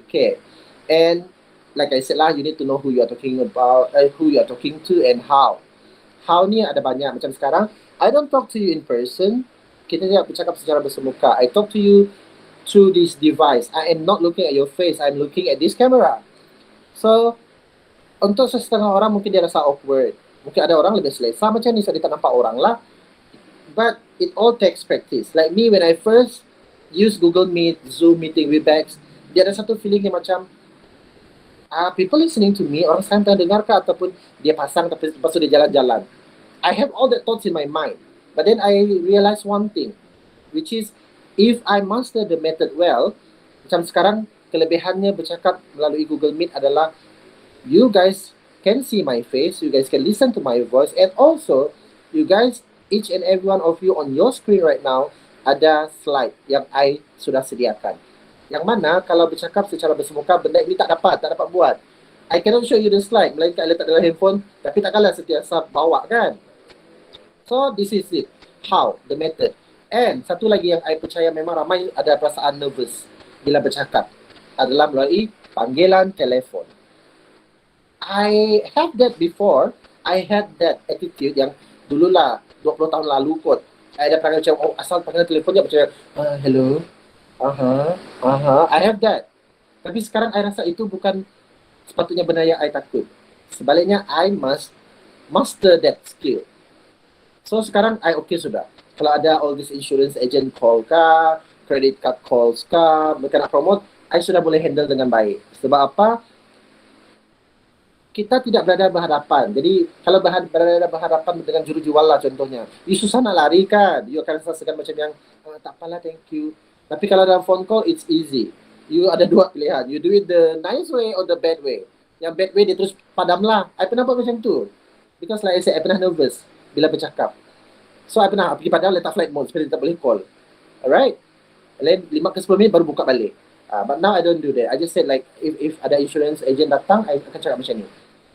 Okay, and like I said lah, you need to know who you are talking about, who you are talking to, and how. How ni ada banyak. Macam sekarang, I don't talk to you in person. Kita tidak bercakap secara bersemuka. I talk to you through this device. I am not looking at your face. I'm looking at this camera. So, untuk setengah orang mungkin dia rasa awkward. Mungkin ada orang lebih selesa macam ni, so dia tak nampak orang lah. But it all takes practice. Like me, when I first use Google Meet, Zoom meeting, Webex, dia ada satu feeling yang macam people listening to me, orang sekarang tengah dengar ke ataupun dia pasang tapi lepas tu dia jalan-jalan. I have all that thoughts in my mind. But then I realize one thing, which is if I master the method well, macam sekarang kelebihannya bercakap melalui Google Meet adalah you guys can see my face, you guys can listen to my voice, and also you guys, each and every one of you on your screen right now, ada slide yang I sudah sediakan. Yang mana kalau bercakap secara bersemuka, benda ini tak dapat buat. I cannot show you the slide, melainkan letak dalam handphone, tapi takkanlah setiasa bawa kan. So this is it, how, the method. And satu lagi yang I percaya memang ramai ada perasaan nervous bila bercakap adalah melalui panggilan telefon. I have that before. I had that attitude yang dululah 20 tahun lalu kot. I ada perangai macam, oh asal panggilan telefon je macam, hello, I have that. Tapi sekarang I rasa itu bukan sepatutnya benda yang I takut. Sebaliknya, I must master that skill. So sekarang I okay sudah. Kalau ada all this insurance agent call kah, credit card calls kah, mereka nak promote, I sudah boleh handle dengan baik. Sebab apa? Kita tidak berada berhadapan. Jadi kalau berada berhadapan dengan jurujual lah contohnya, you susah nak lari kan. You akan rasakan macam yang, tak apalah, thank you. Tapi kalau dalam phone call, it's easy. You ada dua pilihan. You do it the nice way or the bad way. Yang bad way dia terus padam lah. I pernah buat macam tu. Because like I said, I pernah nervous bila bercakap. So I pernah pergi padam, letak flight mode supaya tak boleh call. Alright? And then 5 ke 10 minit baru buka balik. But now I don't do that. I just said like, if ada insurance agent datang, I akan cakap macam ni.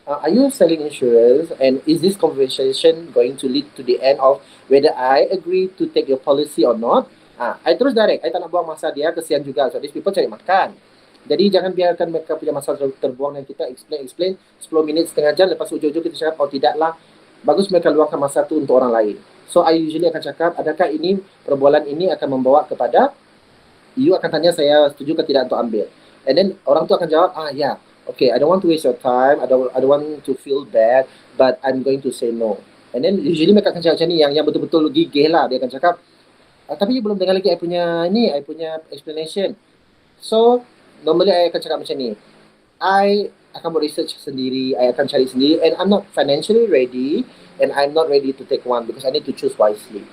Are you selling insurance? And is this conversation going to lead to the end of whether I agree to take your policy or not? I terus direct. I tak nak buang masa dia, kesian juga. So these people cari makan. Jadi jangan biarkan mereka punya masa terbuang dan kita explain 10 minit, setengah jam, lepas ujung-ujung kita cakap, oh tidaklah. Bagus mereka luangkan masa tu untuk orang lain. So I usually akan cakap, adakah ini, perbualan ini akan membawa kepada, you akan tanya saya setuju ke tidak untuk ambil. And then orang tu akan jawab, yeah, okay, I don't want to waste your time, I don't want to feel bad, but I'm going to say no. And then usually mereka akan cakap macam ni, yang betul-betul gigih lah. Dia akan cakap, tapi belum dengar lagi I punya explanation. So, normally I akan cakap macam ni. I akan buat research sendiri, I akan cari sendiri, and I'm not financially ready, and I'm not ready to take one because I need to choose wisely.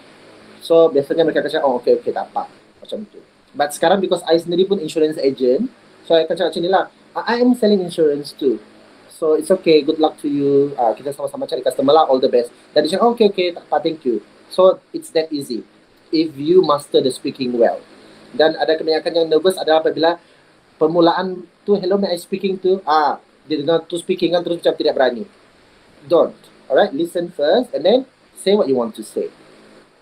So, biasanya mereka akan cakap, oh okay, tak apa. Macam tu. But sekarang because I sendiri pun insurance agent, so I akan cakap macam ni lah. I am selling insurance too. So, it's okay, good luck to you. Kita sama-sama cari customer lah, all the best. Dan dia cakap, okay, tak apa, thank you. So, it's that easy. If you master the speaking well. Dan ada kebanyakan yang nervous adalah apabila permulaan tu, hello, may I speaking to? Dia dengar tu speaking kan terus macam tidak berani. Don't. Alright, listen first and then say what you want to say.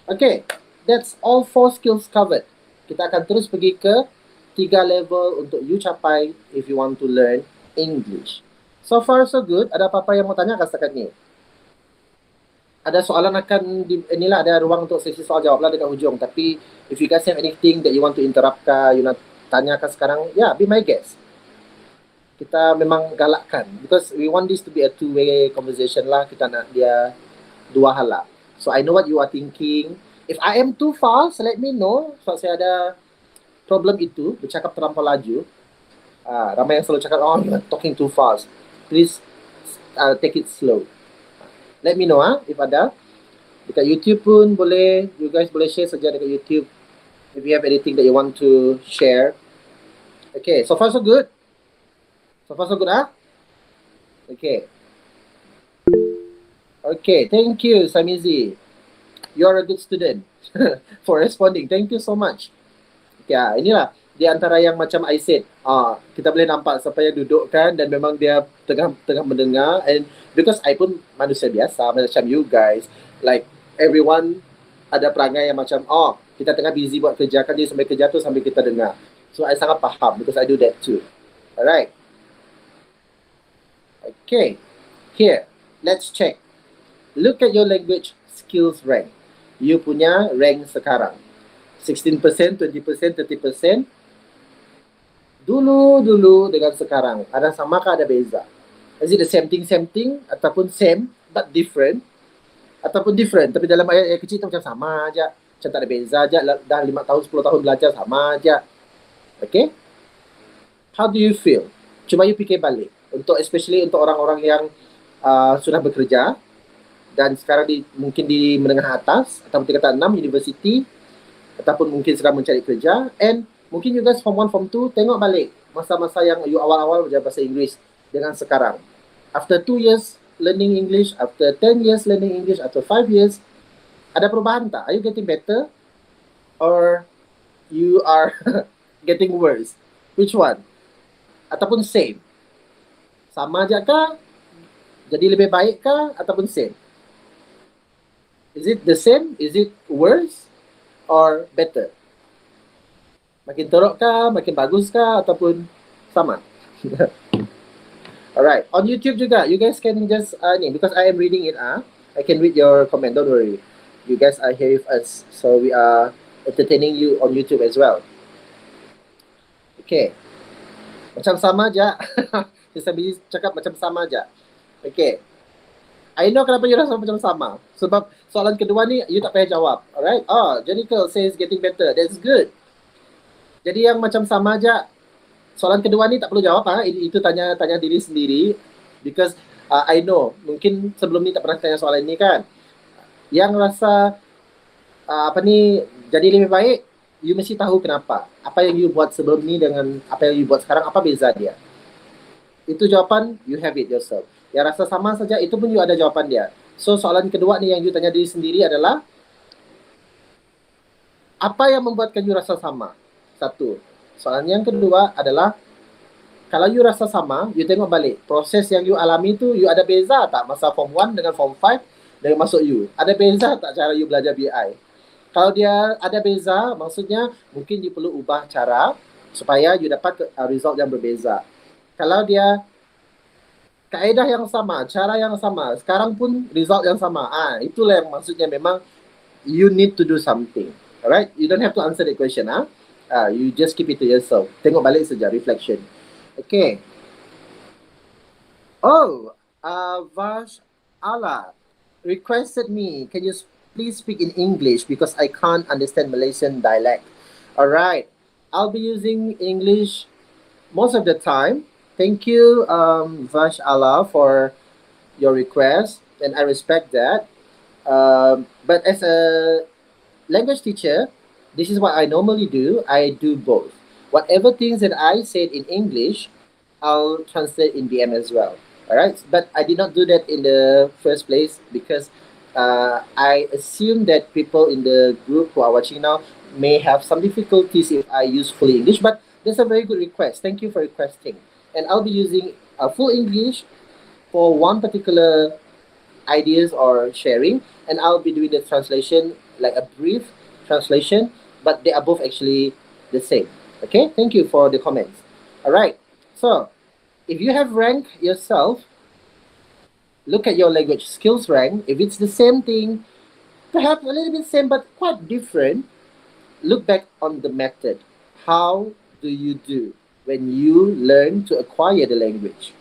Okay, that's all 4 skills covered. Kita akan terus pergi ke 3 level untuk you capai if you want to learn English. So far so good. Ada apa-apa yang mau tanya setakat ni? Ada soalan inilah ada ruang untuk sesi soal jawab lah dekat hujung. Tapi if you guys have anything that you want to interrupt you nak tanyakan sekarang, be my guest. Kita memang galakkan because we want this to be a two-way conversation lah. Kita nak dia dua hal lah. So I know what you are thinking. If I am too fast, let me know. Sebab saya ada problem itu, bercakap terlampau laju. Ramai yang selalu cakap, oh you're talking too fast. Please take it slow. Let me know if ada. Dekat YouTube pun boleh, you guys boleh share saja dekat YouTube. If you have anything that you want to share. Okay, so far so good. So far so good Okay. Okay, thank you Samizi. You are a good student for responding. Thank you so much. Okay, inilah di antara yang macam I said, kita boleh nampak siapa yang duduk kan dan memang dia tengah mendengar, and because I pun manusia biasa macam you guys, like everyone ada perangai yang macam kita tengah busy buat kerja kan, jadi sampai kerja tu sambil kita dengar. So I sangat faham because I do that too. Alright. Okay. Here, let's check. Look at your language skills rank. You punya rank sekarang. 16%, 20%, 30%. Dulu dengan sekarang. Ada sama ke ada beza? Is it the same thing ataupun same but different? Ataupun different tapi dalam ayat kecil tu macam sama aja. Macam tak ada beza aja. Dah 5 tahun, 10 tahun belajar sama aja. Okay? How do you feel? Cuba you fikir balik. Especially untuk orang-orang yang sudah bekerja dan sekarang mungkin di menengah atas atau tingkatan 6 university ataupun mungkin sedang mencari kerja, and mungkin you guys form 1, form 2, tengok balik masa-masa yang you awal-awal belajar bahasa Inggeris dengan sekarang. After 2 years learning English, after 10 years learning English, after 5 years, ada perubahan tak? Are you getting better? Or you are getting worse? Which one? Ataupun same? Sama je kah? Jadi lebih baik kah? Ataupun same? Is it the same? Is it worse? Or better? Makin teruk kah? Makin bagus kah? Ataupun sama? Alright. On YouTube juga, you guys can just, because I am reading it, I can read your comment, don't worry. You guys are here with us, so we are entertaining you on YouTube as well. Okay. Macam sama je. Saya cakap macam sama je. Okay. I know kenapa you rasa macam sama. Sebab soalan kedua ni, you tak payah jawab. Alright? Jenical says getting better. That's good. Jadi yang macam sama je. Soalan kedua ni tak perlu jawab. Itu tanya diri sendiri. Because I know, mungkin sebelum ni tak pernah tanya soalan ni kan. Yang rasa jadi lebih baik, you mesti tahu kenapa. Apa yang you buat sebelum ni dengan apa yang you buat sekarang, apa beza dia. Itu jawapan, you have it yourself. Yang rasa sama saja, itu pun you ada jawapan dia. So soalan kedua ni yang you tanya diri sendiri adalah, apa yang membuatkan you rasa sama? Satu. Soalan yang kedua adalah, kalau you rasa sama, you tengok balik. Proses yang you alami tu, you ada beza tak masa form 1 dengan form 5 dengan masuk you? Ada beza tak cara you belajar BI? Kalau dia ada beza, maksudnya mungkin you perlu ubah cara supaya you dapat result yang berbeza. Kalau dia kaedah yang sama, cara yang sama, sekarang pun result yang sama, itulah yang maksudnya memang you need to do something. Alright? You don't have to answer the question. You just keep it to yourself. Tengok balik saja, reflection. Okay. Vash Allah requested me, can you please speak in English because I can't understand Malaysian dialect. Alright, I'll be using English most of the time. Thank you, Vash Allah, for your request, and I respect that. But as a language teacher, this is what I normally do. I do both. Whatever things that I said in English, I'll translate in BM as well. Alright, but I did not do that in the first place because I assume that people in the group who are watching now may have some difficulties if I use fully English, but that's a very good request. Thank you for requesting. And I'll be using full English for one particular ideas or sharing, and I'll be doing the translation, like a brief translation, but they are both actually the same. Okay, thank you for the comments. Alright, so if you have rank yourself, look at your language skills rank. If it's the same thing, perhaps a little bit same but quite different, look back on the method. How do you do when you learn to acquire the language?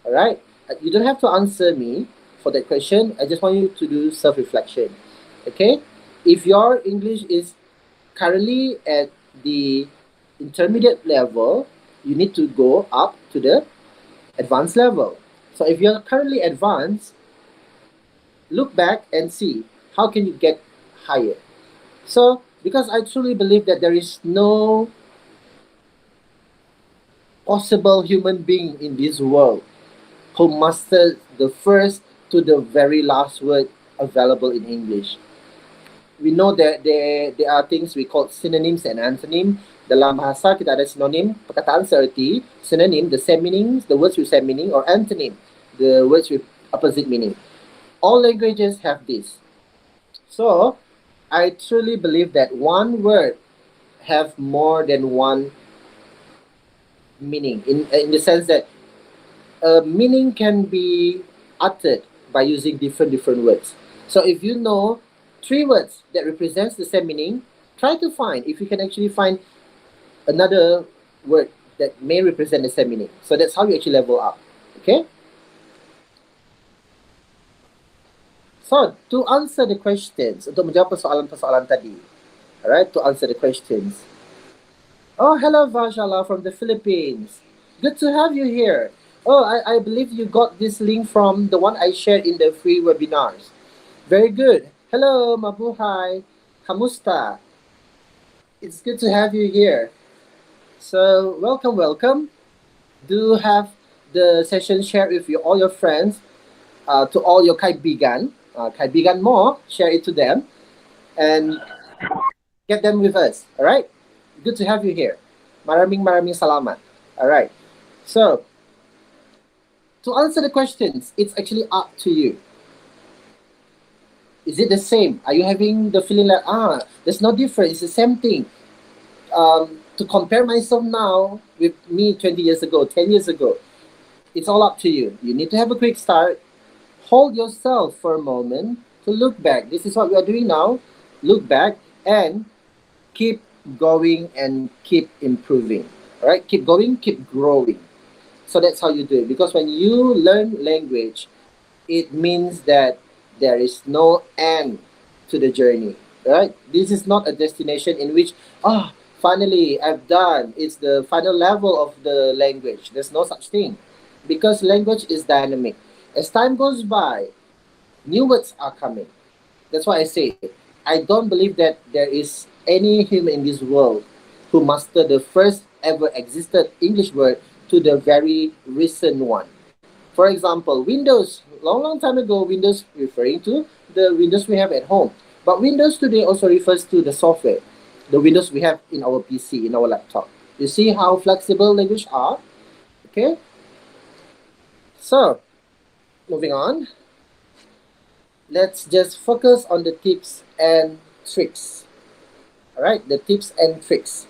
Alright, you don't have to answer me for that question. I just want you to do self-reflection. Okay, if your English is currently at the intermediate level, you need to go up to the advanced level. So if you're currently advanced, look back and see how can you get higher. So because I truly believe that there is no possible human being in this world who masters the first to the very last word available in English. We know that there are things we call synonyms and antonyms. Dalam bahasa kita ada sinonim, perkataan seerti, synonym, the same meanings, the words with same meaning, or antonym, the words with opposite meaning. All languages have this. So, I truly believe that one word have more than one meaning, in the sense that a meaning can be uttered by using different words. So, if you know 3 words that represents the same meaning, try to find, if you can actually find another word that may represent the same meaning. So that's how you actually level up. Okay? So, to answer the questions, untuk menjawab persoalan-persoalan tadi. Alright, to answer the questions. Oh, hello Vashala from the Philippines. Good to have you here. Oh, I believe you got this link from the one I shared in the free webinars. Very good. Hello, Mabuhay. Kamusta? It's good to have you here. So welcome, welcome. Do have the session shared with all your friends, to all your kaibigan. Kaibigan more, share it to them, and get them with us. All right. Good to have you here. Maraming salamat. All right. So to answer the questions, it's actually up to you. Is it the same? Are you having the feeling like, there's no difference, it's the same thing? To compare myself now with me 20 years ago, 10 years ago, it's all up to you. You need to have a quick start. Hold yourself for a moment to look back. This is what we are doing now. Look back and keep going and keep improving. All right? Keep going, keep growing. So that's how you do it. Because when you learn language, it means that there is no end to the journey. Right? This is not a destination in which, finally I've done. It's the final level of the language. There's no such thing. Because language is dynamic. As time goes by, new words are coming. That's why I say, I don't believe that there is any human in this world who mastered the first ever existed English word to the very recent one. For example, Windows, long time ago, Windows referring to the Windows we have at home. But Windows today also refers to the software, the Windows we have in our PC, in our laptop. You see how flexible language are? Okay? So, moving on. Let's just focus on the tips and tricks. All right, the tips and tricks.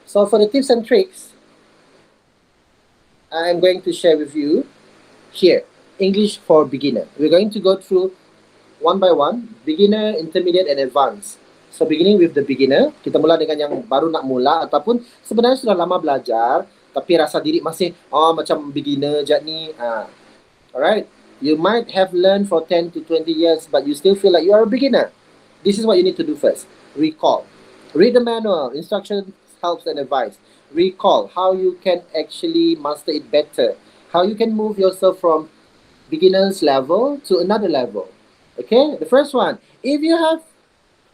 So for the tips and tricks, I'm going to share with you here, English for beginner. We're going to go through one by one, beginner, intermediate, and advanced. So beginning with the beginner, kita mula dengan yang baru nak mula ataupun sebenarnya sudah lama belajar, tapi rasa diri masih macam beginner je ni. Alright, you might have learned for 10 to 20 years, but you still feel like you are a beginner. This is what you need to do first. Recall. Read the manual, instructions, helps, and advice. Recall how you can actually master it better. How you can move yourself from beginner's level to another level. Okay, the first one. If you have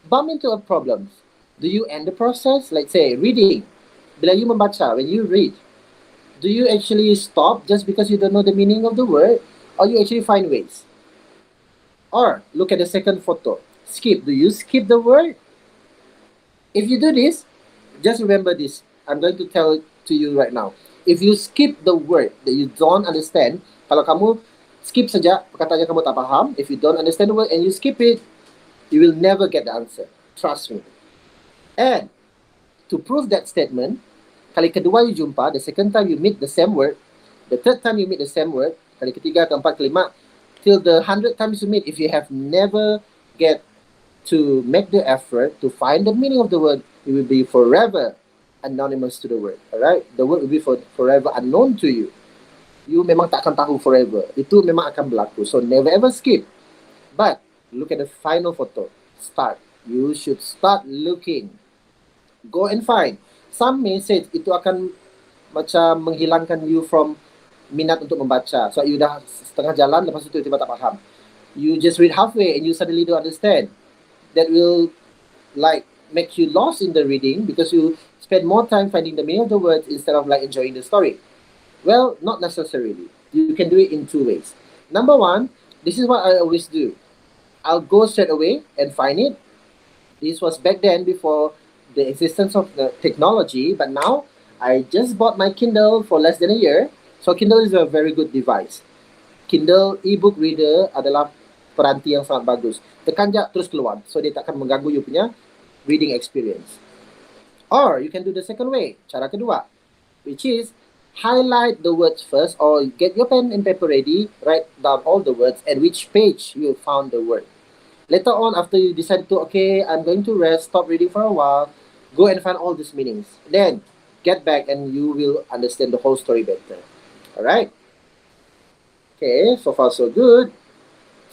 bumped into a problem, do you end the process? Like say, reading. Bila you membaca, when you read, do you actually stop just because you don't know the meaning of the word? Or you actually find ways? Or look at the second photo. Skip. Do you skip the word? If you do this, just remember this. I'm going to tell it to you right now. If you skip the word that you don't understand, kalau kamu skip saja perkataan yang kamu tak faham, if you don't understand the word and you skip it, you will never get the answer. Trust me. And to prove that statement, kali kedua you jumpa, the second time you meet the same word, the third time you meet the same word, kali ketiga, keempat, kelima, till the 100th times you meet, if you have never get to make the effort to find the meaning of the word, it will be forever anonymous to the word. Alright? The word will be forever unknown to you. You memang tak akan tahu forever. Itu memang akan berlaku. So never ever skip. But look at the final photo. Start. You should start looking. Go and find. Some may say itu akan macam menghilangkan you from minat untuk membaca. So you dah setengah jalan, lepas itu tiba-tiba tak faham. You just read halfway and you suddenly don't understand. That will like make you lost in the reading because you spend more time finding the meaning of the words instead of like enjoying the story. Well, not necessarily. You can do it in two ways. Number one, this is what I always do. I'll go straight away and find it. This was back then before the existence of the technology, but now I just bought my Kindle for less than a year. So Kindle is a very good device. Kindle e-book reader adalah peranti yang sangat bagus. Tekan je terus keluar. So dia tak akan mengganggu you punya reading experience. Or you can do the second way, cara kedua, which is highlight the words first, or get your pen and paper ready, write down all the words and which page you found the word. Later on, after you decide to, okay, I'm going to rest, stop reading for a while, go and find all these meanings. Then get back and you will understand the whole story better. Alright? Okay, so far so good.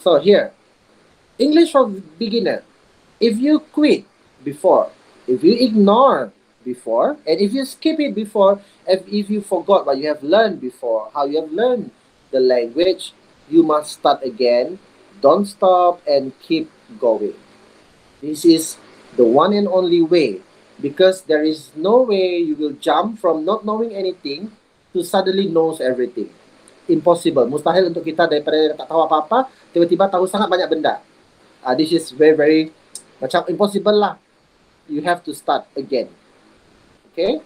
So here, English for beginner. If you quit before, if you ignore before, and if you skip it before, if you forgot what you have learned before, how you have learned the language, you must start again. Don't stop and keep going. This is the one and only way because there is no way you will jump from not knowing anything to suddenly knows everything. Impossible. Mustahil untuk kita daripada tak tahu apa-apa, tiba-tiba tahu sangat banyak benda. This is very macam impossible lah. You have to start again. Okay?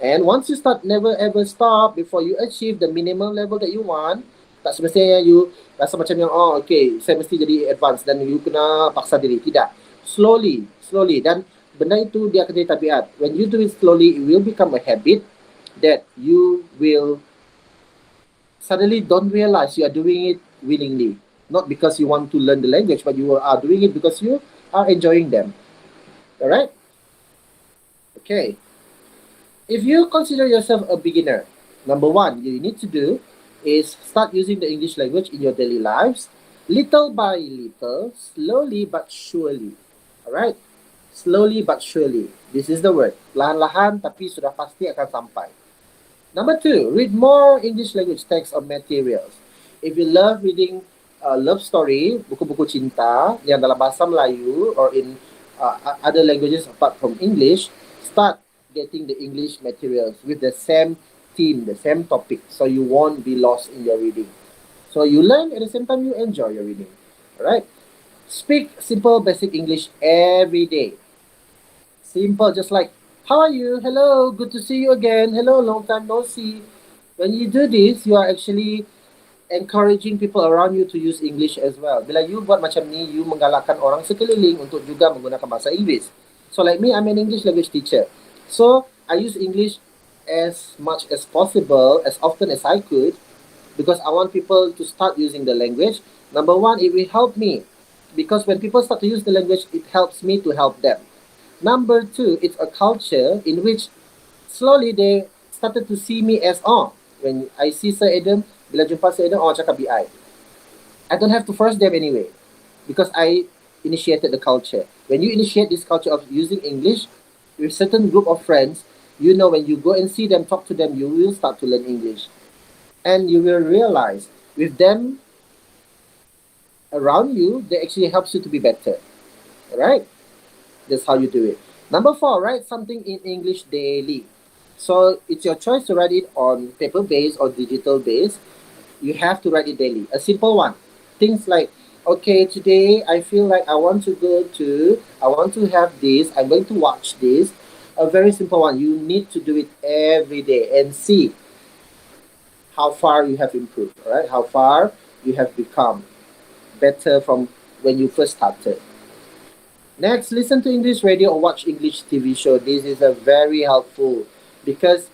And once you start, never ever stop before you achieve the minimum level that you want. Tak semestinya you rasa macam yang, oh okay, saya mesti jadi advanced dan you kena paksa diri. Tidak. Slowly. Dan benda itu dia akan jadi tabiat. When you do it slowly, it will become a habit that you will suddenly don't realize you are doing it willingly. Not because you want to learn the language, but you are doing it because you are enjoying them. Alright? Okay. If you consider yourself a beginner, number one, you need to do is start using the English language in your daily lives, little by little, slowly but surely. Alright? Slowly but surely. This is the word. Lahan-lahan tapi sudah pasti akan sampai. Number two, read more English language texts or materials. If you love reading love story, buku-buku cinta yang dalam bahasa Melayu or in other languages apart from English, start getting the English materials with the same theme, the same topic, so you won't be lost in your reading. So you learn at the same time you enjoy your reading. Alright? Speak simple basic English every day. Simple, just like, how are you? Hello, good to see you again. Hello, long time no see. When you do this, you are actually encouraging people around you to use English as well. Bila you buat macam ni, you menggalakkan orang sekeliling untuk juga menggunakan bahasa Inggeris. So like me, I'm an English language teacher. So I use English as much as possible, as often as I could, because I want people to start using the language. Number one, it will help me, because when people start to use the language, it helps me to help them. Number two, it's a culture in which slowly they started to see me as, when I see Sir Adam, bila jumpa Sir Adam, cakap BI. I don't have to force them anyway, because I initiated the culture. When you initiate this culture of using English with a certain group of friends, you know when you go and see them, talk to them, you will start to learn English. And you will realize with them around you, they actually helps you to be better. Alright? That's how you do it. Number four, write something in English daily. So it's your choice to write it on paper-based or digital-based. You have to write it daily. A simple one. Things like, okay, today I feel like I want to have this, I'm going to watch this. A very simple one. You need to do it every day and see how far you have improved, right? How far you have become better from when you first started. Next, listen to English radio or watch English TV show. This is a very helpful because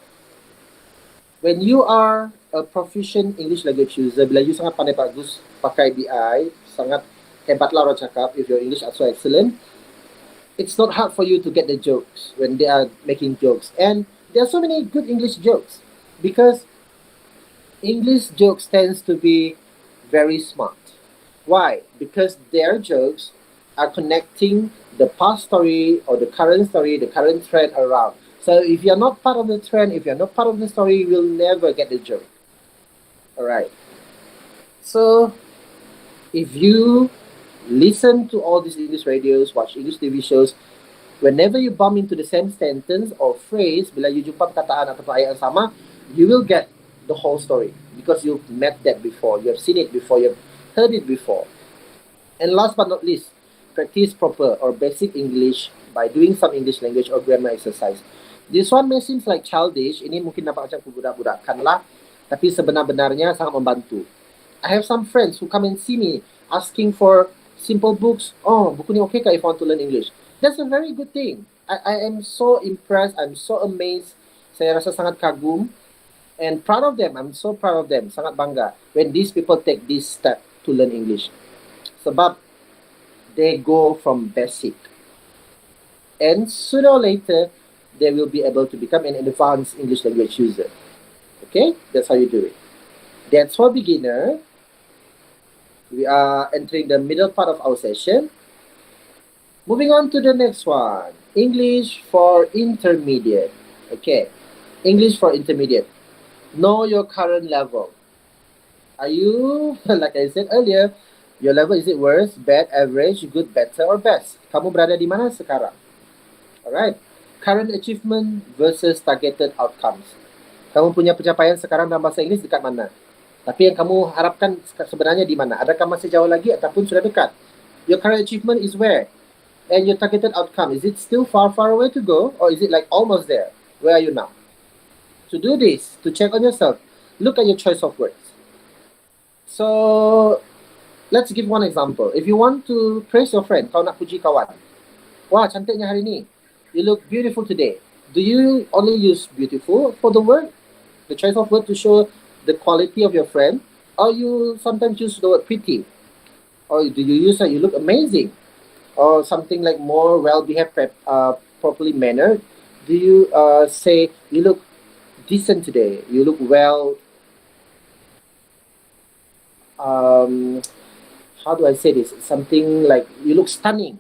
when you are a proficient English language user, bila you sangat pandai bagus pakai BI, sangat hebatlah orang cakap, if your English are so excellent, it's not hard for you to get the jokes when they are making jokes. And there are so many good English jokes because English jokes tends to be very smart. Why? Because their jokes are connecting the past story or the current trend around. So if you're not part of the trend, if you're not part of the story, you will never get the joke. Alright. So if you listen to all these English radios, watch English TV shows, whenever you bump into the same sentence or phrase, bila you jumpa perkataan atau ayat yang sama, you will get the whole story because you've met that before, you have seen it before, you have heard it before. And last but not least, practice proper or basic English by doing some English language or grammar exercise. This one may seem like childish, ini mungkin nampak macam budak-budakan lah, tapi sebenar-benarnya sangat membantu. I have some friends who come and see me asking for simple books. Oh, buku ni okay kah if I want to learn English? That's a very good thing. I am so impressed, I'm so amazed. Saya rasa sangat kagum and proud of them. I'm so proud of them, sangat bangga when these people take this step to learn English. Sebab they go from basic. And sooner or later, they will be able to become an advanced English language user. Okay? That's how you do it. That's for beginner. We are entering the middle part of our session. Moving on to the next one. English for intermediate. Okay. English for intermediate. Know your current level. Are you, like I said earlier, your level, is it worse, bad, average, good, better, or best? Kamu berada di mana sekarang? Alright. current achievement versus targeted outcomes. Kamu punya pencapaian sekarang dalam bahasa Inggeris dekat mana? Tapi yang kamu harapkan sebenarnya di mana? Adakah masih jauh lagi ataupun sudah dekat? Your current achievement is where? And your targeted outcome, is it still far away to go? Or is it like almost there? Where are you now? To do this, to check on yourself, look at your choice of words. So, let's give one example. If you want to praise your friend, kau nak puji kawan. Wah, cantiknya hari ni. You look beautiful today. Do you only use beautiful for the word? The choice of word to show the quality of your friend? Or you sometimes use the word pretty? Or do you use that you look amazing? Or something like more well-behaved, properly mannered? Do you say you look decent today? You look well... how do I say this? Something like you look stunning.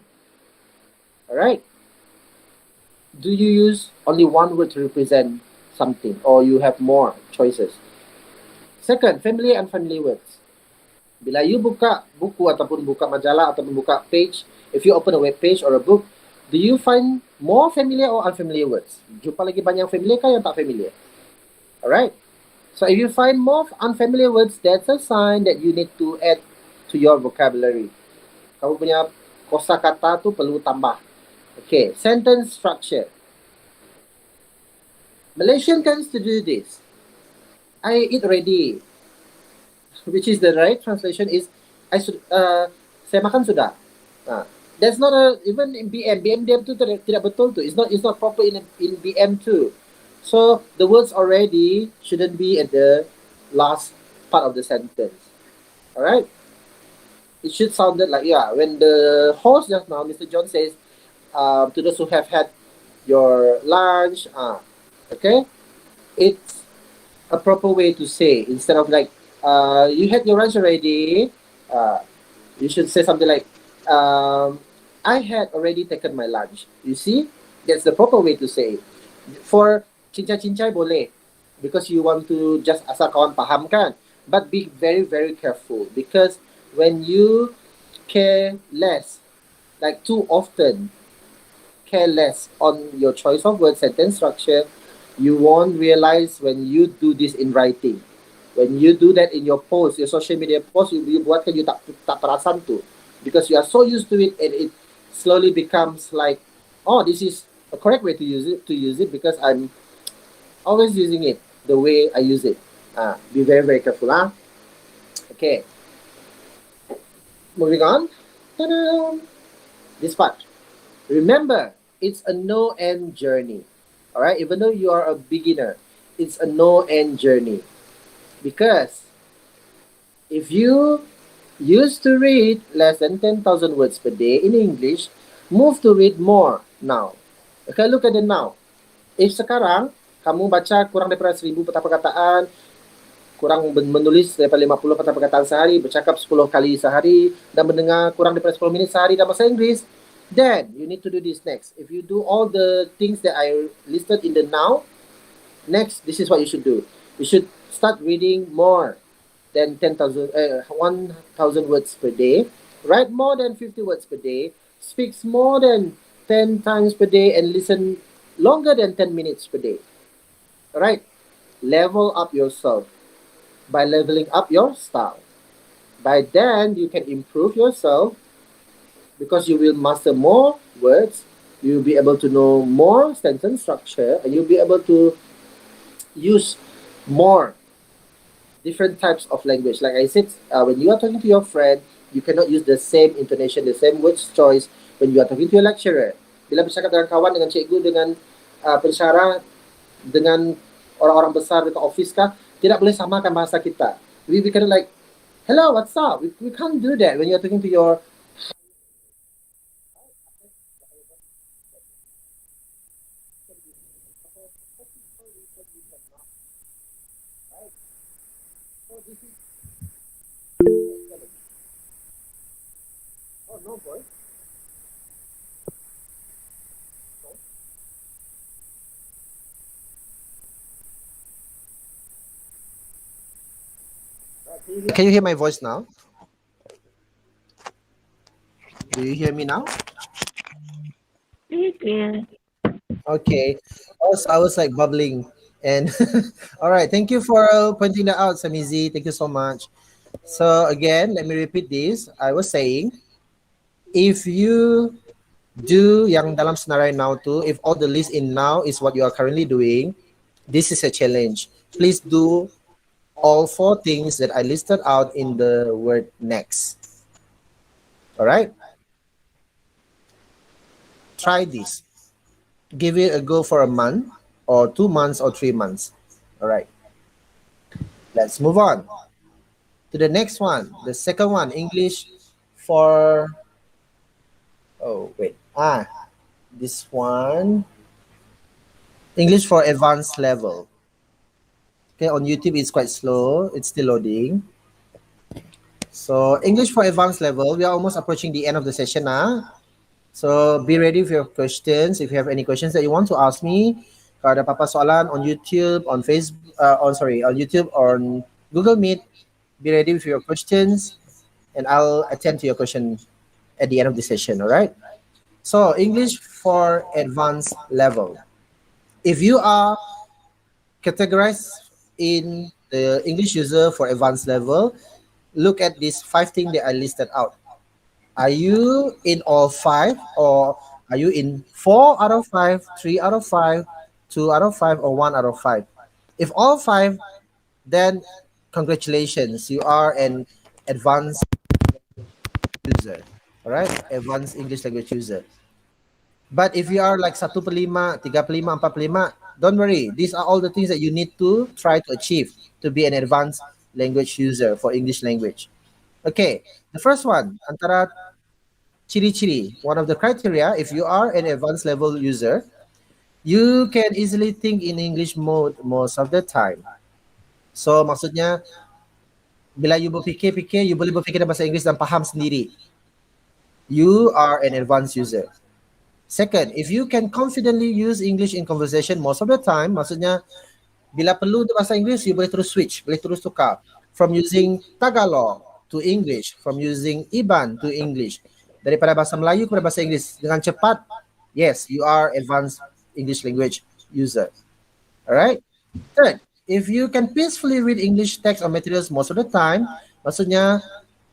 Alright? Do you use only one word to represent something, or you have more choices? Second, familiar and unfamiliar words. Bila you buka buku ataupun buka majalah ataupun buka page, if you open a web page or a book, do you find more familiar or unfamiliar words? Jumpa lagi banyak familiar kah yang tak familiar? Alright? So if you find more unfamiliar words, that's a sign that you need to add to your vocabulary. Kamu punya kosakata tu perlu tambah. Okay, sentence structure. Malaysian tends to do this. I eat already. Which is the right translation is saya makan sudah. That's not even in BM. BM tu tidak betul tu. It's not proper in BM too. So the words already shouldn't be at the last part of the sentence. Alright? It should sound like, when the host just now, Mr. John says, to those who have had your lunch, okay? It's a proper way to say, instead of like, you had your lunch already, you should say something like, I had already taken my lunch. You see? That's the proper way to say it. For cincai-cincai boleh, because you want to just asal kawan faham kan. But be very, very careful, because when you care less, like too often, care less on your choice of word, sentence structure, you won't realize when you do this in writing. When you do that in your post, your social media post, you buatkan you tak perasan tu, because you are so used to it, and it slowly becomes like, oh, this is a correct way to use it because I'm always using it the way I use it. Be very, very careful. Okay. Moving on. Ta-da! This part. Remember, it's a no-end journey. Alright? Even though you are a beginner, it's a no-end journey. Because if you used to read less than 10,000 words per day in English, move to read more now. Okay, look at it now. If sekarang kamu baca kurang daripada 1,000 perkataan, kurang menulis daripada 50 perkataan sehari, bercakap 10 kali sehari, dan mendengar kurang daripada 10 minit sehari dalam bahasa Inggeris, then you need to do this next. If you do all the things that I listed in the now, next, this is what you should do. You should start reading more than 1,000 words per day, write more than 50 words per day, speaks more than 10 times per day, and listen longer than 10 minutes per day. Alright? Level up yourself by leveling up your style. By then, you can improve yourself because you will master more words, you'll be able to know more sentence structure, and you'll be able to use more different types of language. Like I said, when you are talking to your friend, you cannot use the same intonation, the same words choice when you are talking to your lecturer. Bila bercakap dengan kawan, dengan cikgu, dengan pensyarah, dengan orang-orang besar dekat office kah, tidak boleh samakan bahasa kita. We cannot like, hello, what's up? We can't do that when you're talking to your... Oh, no, boy. Can you hear my voice now? Do you hear me now? Yeah. Okay. Also, I was like bubbling. And all right, thank you for pointing that out, Samizi. Thank you so much. So again, let me repeat this. I was saying, if you do yang dalam senarai now too, if all the list in now is what you are currently doing, this is a challenge. Please do all four things that I listed out in the word next. All right? Try this. Give it a go for a month or 2 months or 3 months. All right. Let's move on to the next one. The second one, English for, oh, wait. This one, English for advanced level. Okay, on YouTube it's quite slow. It's still loading. So English for advanced level, we are almost approaching the end of the session now. So be ready for your questions. If you have any questions that you want to ask me, kalau ada apa-apa soalan on YouTube, on Facebook, on YouTube, on Google Meet, be ready with your questions, and I'll attend to your question at the end of the session. All right. So English for advanced level. If you are categorized in the English user for advanced level, look at these 5 things that I listed out. Are you in all 5, or are you in 4 out of 5, 3 out of 5, 2 out of 5, or 1 out of 5? If all 5, then congratulations, you are an advanced user. All right, advanced English language user. But if you are like 1/5, 3/5, 4/5, don't worry. These are all the things that you need to try to achieve to be an advanced language user for English language. Okay, the first one, antara ciri-ciri, one of the criteria, if you are an advanced level user, you can easily think in English mode most of the time. So maksudnya, bila you berfikir-fikir, you boleh berfikir dalam bahasa Inggeris dan faham sendiri. You are an advanced user. Second, if you can confidently use English in conversation most of the time, maksudnya bila perlu untuk bahasa Inggeris, you boleh terus switch, boleh terus tukar. From using Tagalog to English, from using Iban to English. Daripada bahasa Melayu kepada bahasa Inggeris dengan cepat, yes, you are advanced English language user. Alright? Third, if you can peacefully read English text or materials most of the time, maksudnya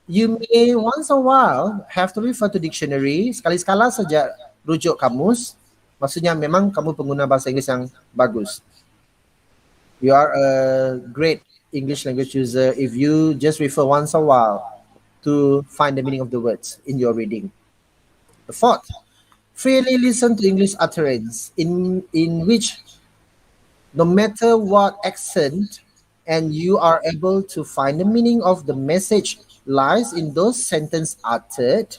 you may once a while have to refer to dictionary, sekali-sekala saja rujuk kamus, maksudnya memang kamu pengguna bahasa Inggeris yang bagus. You are a great English language user if you just refer once a while to find the meaning of the words in your reading. The fourth, freely listen to English utterance in which no matter what accent, and you are able to find the meaning of the message lies in those sentences uttered,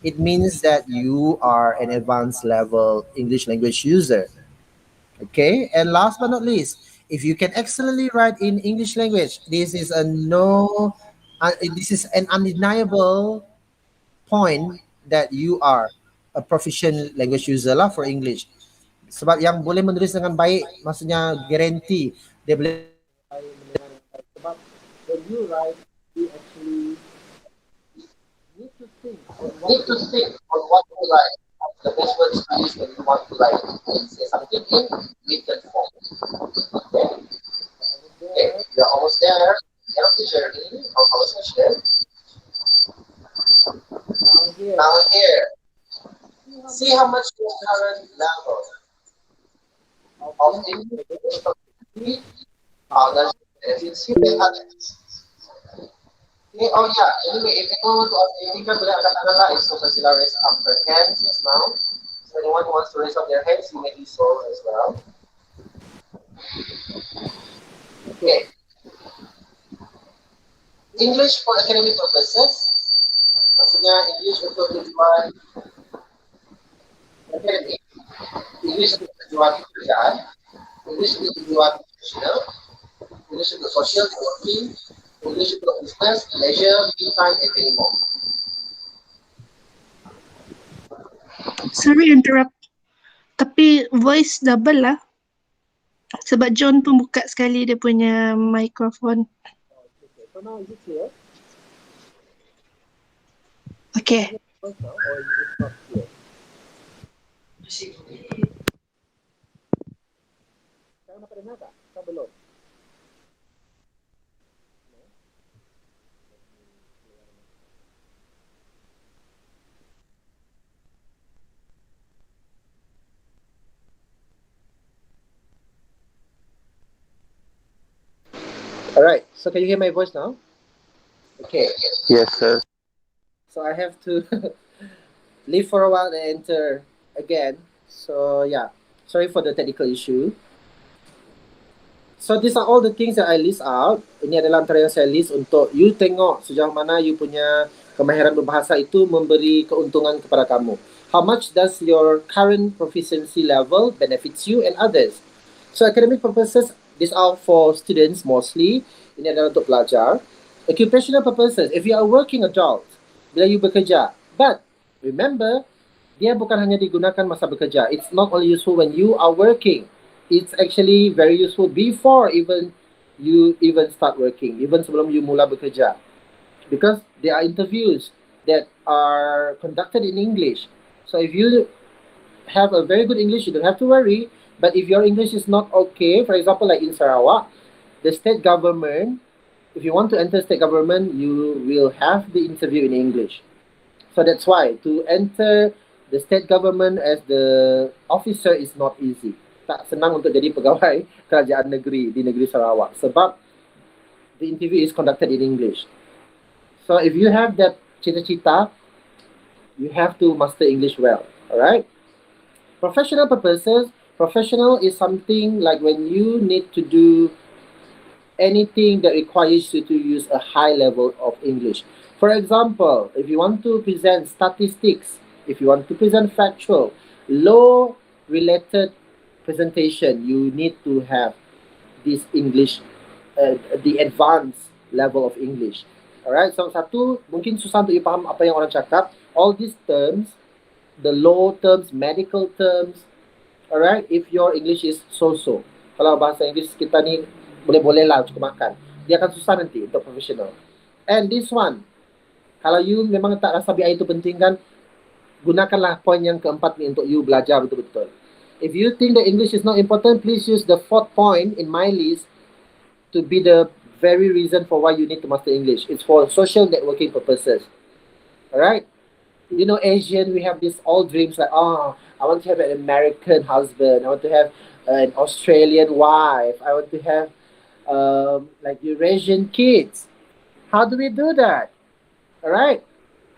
it means that you are an advanced level English language user. Okay, and last but not least, if you can excellently write in English language, this is an undeniable point that you are a proficient language user lah for English. Sebab yang boleh menulis dengan baik, maksudnya guarantee dia boleh menulis. Sebab when you write, you actually need to think on what you write. The best words to use when you want to write and say something in written form. Okay, we are almost there. End of the journey of our session. Now here, see how much your current level of English as you see the others. Okay, oh yeah, anyway, if anyone want to ask anything, boleh angkat tangan lah. So sila raise up their hands just now. So anyone who wants to raise up their hands, you may do so as well. Okay. English for academic purposes. Maksudnya English untuk tujuan akademik, English untuk tujuan pekerjaan, English untuk tujuan profesional, English untuk social working, English untuk business, leisure, me time, and many more. Sorry interrupt. Tapi voice double lah. Sebab John pun buka sekali dia punya mikrofon. Okay, so now is it clear? Okay. Or is it not clear? dengar tak? Kan belum? Alright, so can you hear my voice now? Okay, Yes, sir. so I have to leave for a while and enter again. So yeah, sorry for the technical issue. So these are all the things that I list out. Ini adalah antara yang saya list untuk you tengok sejauh mana you punya kemahiran berbahasa itu memberi keuntungan kepada kamu. How much does your current proficiency level benefits you and others? So academic purposes, these are for students mostly. Ini adalah untuk pelajar. Occupational purposes, if you are a working adult, bila you bekerja. But remember, dia bukan hanya digunakan masa bekerja. It's not only useful when you are working. It's actually very useful before even you start working, even sebelum you mula bekerja. Because there are interviews that are conducted in English. So if you have a very good English, you don't have to worry. But if your English is not okay, for example, like in Sarawak, the state government, if you want to enter state government, you will have the interview in English. So that's why to enter the state government as the officer is not easy. Tak senang untuk jadi pegawai kerajaan negeri di negeri Sarawak sebab the interview is conducted in English. So if you have that cita-cita, you have to master English well. Alright? Professional purposes, professional is something like when you need to do anything that requires you to use a high level of English. For example, if you want to present statistics, if you want to present factual, law related presentation, you need to have this English, the advanced level of English. Alright, so satu, mungkin susah untuk you faham apa yang orang cakap. All these terms, the law terms, medical terms, alright, if your English is so-so. Kalau bahasa Inggeris kita ni boleh-boleh lah cukup makan. Dia akan susah nanti untuk professional. And this one, kalau you memang tak rasa BI itu penting kan, gunakanlah poin yang keempat ni untuk you belajar betul-betul. If you think that English is not important, please use the fourth point in my list to be the very reason for why you need to master English. It's for social networking purposes. Alright? You know, Asian, we have these old dreams like, oh, I want to have an American husband. I want to have an Australian wife. I want to have like Eurasian kids. How do we do that? Alright?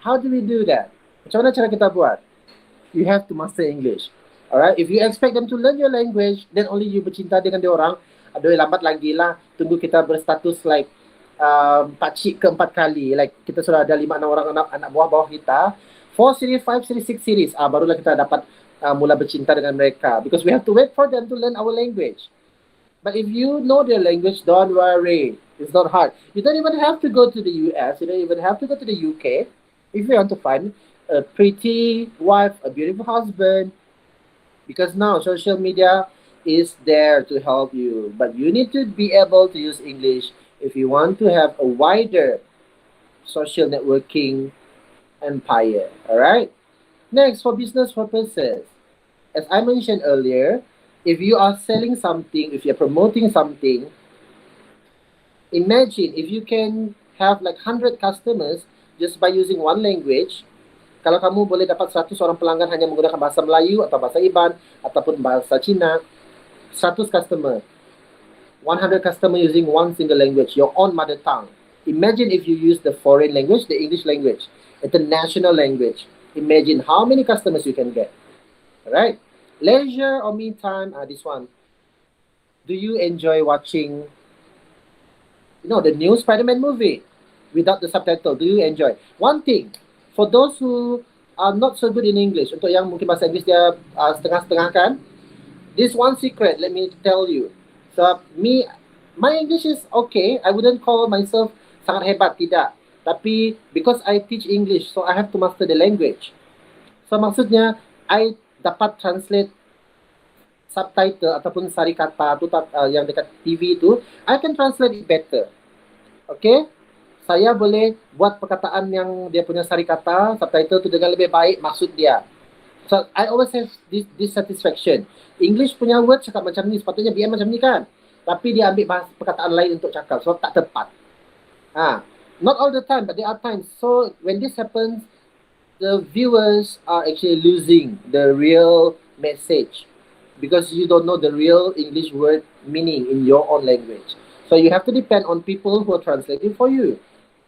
How do we do that? Macam mana cara kita buat? You have to master English. Alright, if you expect them to learn your language, then only you bercinta dengan dia orang. Aduh, lambat lagi lah. Tunggu kita berstatus like pakcik keempat kali. Like kita sudah ada 5-6 orang anak buah bawah kita. 4 series, 5 series, 6 series. Barulah kita dapat mula bercinta dengan mereka. Because we have to wait for them to learn our language. But if you know their language, don't worry. It's not hard. You don't even have to go to the US. You don't even have to go to the UK. If you want to find a pretty wife, a beautiful husband, because now social media is there to help you. But you need to be able to use English if you want to have a wider social networking empire. Alright? Next, for business purposes. As I mentioned earlier, if you are selling something, if you're promoting something, imagine if you can have like 100 customers just by using one language. Kalau kamu boleh dapat 100 orang pelanggan hanya menggunakan bahasa Melayu atau bahasa Iban ataupun bahasa Cina, 100 customer, 100 customer using one single language, your own mother tongue. Imagine if you use the foreign language, the English language, international language. Imagine how many customers you can get. Alright? Leisure or me time, this one. Do you enjoy watching, the new Spider-Man movie without the subtitle? Do you enjoy? One thing, for those who are not so good in English, untuk yang mungkin bahasa Inggeris dia setengah-setengah kan, this one secret, let me tell you. So, my English is okay. I wouldn't call myself sangat hebat, tidak. Tapi, because I teach English, so I have to master the language. So, maksudnya, I dapat translate subtitle ataupun sari kata tu yang dekat TV tu, I can translate it better. Okay? Saya boleh buat perkataan yang dia punya sari kata, subtitle tu dengan lebih baik maksud dia. So I always have this dissatisfaction. English punya word cakap macam ni, sepatutnya BM macam ni kan. Tapi dia ambil bahasa perkataan lain untuk cakap, so tak tepat. Not all the time, but there are times. So when this happens, the viewers are actually losing the real message because you don't know the real English word meaning in your own language. So you have to depend on people who are translating for you.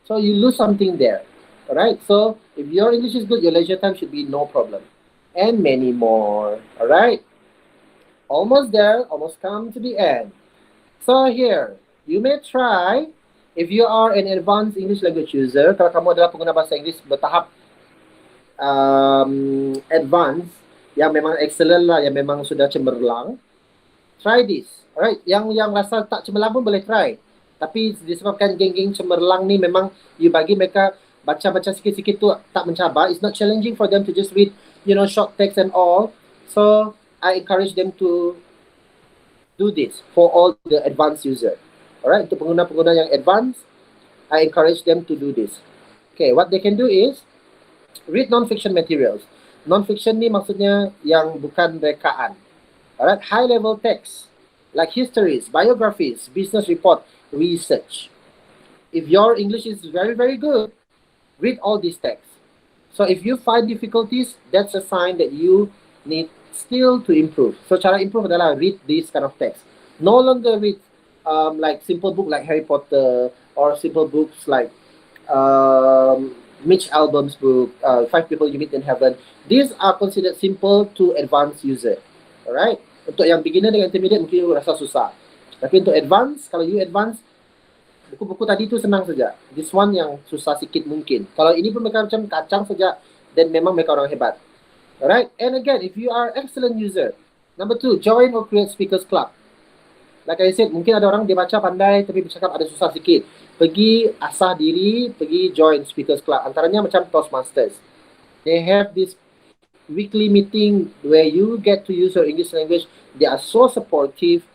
So you lose something there. Alright, so if your English is good, your leisure time should be no problem. And many more. Alright, almost there, almost come to the end. So here, you may try, if you are an advanced English language user, kalau kamu adalah pengguna bahasa Inggeris bertahap advanced, yang memang excellent lah, yang memang sudah cemerlang, try this. Alright, yang rasa tak cemerlang pun boleh try. Tapi disebabkan geng-geng cemerlang ni memang you bagi mereka baca-baca sikit-sikit tu tak mencabar. It's not challenging for them to just read, you know, short text and all. So I encourage them to do this for all the advanced user. Alright, untuk pengguna-pengguna yang advanced, I encourage them to do this. Okay, what they can do is read non-fiction materials. Non-fiction ni maksudnya yang bukan rekaan. Alright, high-level text like histories, biographies, business report, research. If your English is very, very good, read all these texts. So if you find difficulties, that's a sign that you need still to improve. So cara improve adalah read this kind of text. No longer read like simple book like Harry Potter or simple books like Mitch Albom's book, 5 People You Meet in Heaven. These are considered simple to advanced user. Alright? Untuk yang beginner dengan intermediate mungkin you rasa susah. Tapi untuk advance, kalau you advance, buku-buku tadi tu senang saja. This one yang susah sikit mungkin. Kalau ini pun mereka macam kacang saja, then memang mereka orang hebat. Alright? And again, if you are excellent user, number 2, join or create speakers club. Like I said, mungkin ada orang dia baca pandai tapi bercakap ada susah sikit. Pergi asah diri, pergi join speakers club. Antaranya macam Toastmasters. They have this weekly meeting where you get to use your English language. They are so supportive.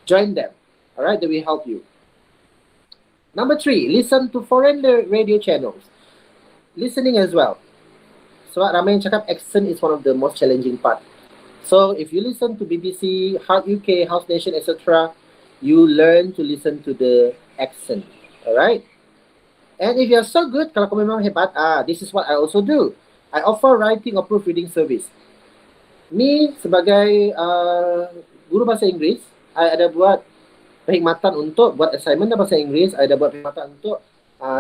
Join them. Alright, they will help you. Number 3, listen to foreign radio channels. Listening as well. Sebab ramai yang cakap accent is one of the most challenging part. So if you listen to BBC, Heart UK, House Nation, etc., you learn to listen to the accent. Alright? And if you are so good, kalau kamu memang hebat, this is what I also do. I offer writing or proofreading service. Ni sebagai guru bahasa Inggeris, I ada buat perkhidmatan untuk buat assignment dalam bahasa Inggeris. I ada buat perkhidmatan untuk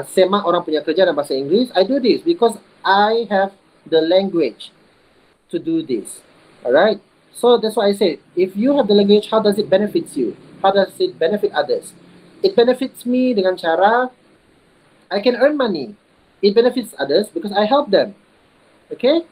semak orang punya kerja dalam bahasa Inggeris. I do this because I have the language to do this. Alright? So that's why I say, if you have the language, how does it benefit you? How does it benefit others? It benefits me dengan cara I can earn money. It benefits others because I help them. Okay?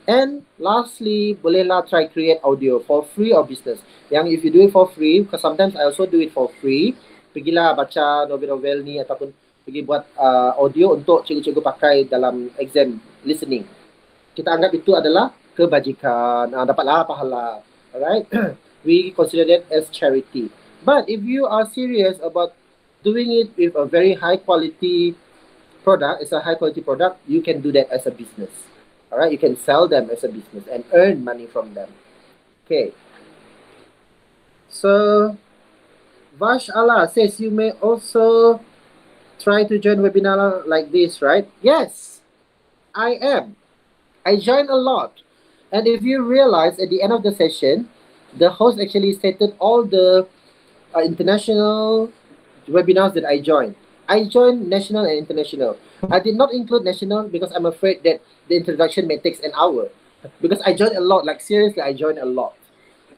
And lastly, bolehlah try create audio for free or business. Yang if you do it for free, because sometimes I also do it for free, pergilah baca novel-novel ni ataupun pergi buat audio untuk cikgu-cikgu pakai dalam exam listening. Kita anggap itu adalah kebajikan, dapatlah pahala. Alright? We consider that as charity. But if you are serious about doing it with a very high quality product, it's a high quality product, you can do that as a business. Alright, you can sell them as a business and earn money from them. Okay. So, Vash Allah says you may also try to join webinar like this, right? Yes, I am. I join a lot. And if you realize at the end of the session, the host actually stated all the international webinars that I joined. I joined national and international. I did not include national because I'm afraid that the introduction may take an hour. Because I joined a lot, like seriously, I joined a lot.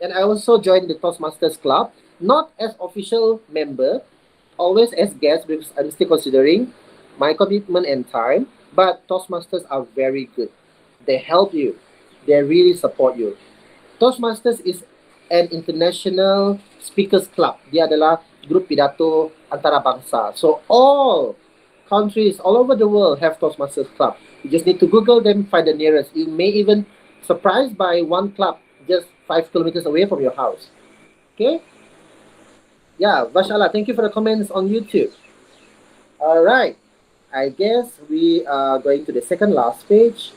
And I also joined the Toastmasters Club, not as official member, always as guest because I'm still considering my commitment and time. But Toastmasters are very good. They help you. They really support you. Toastmasters is an international speakers club. Dia adalah grup pidato antarabangsa. So all countries all over the world have Toastmasters Club. You just need to Google them, find the nearest. You may even surprised by one club just 5 kilometers away from your house. Okay? Yeah, Vashala, thank you for the comments on YouTube. All right. I guess we are going to the second last page.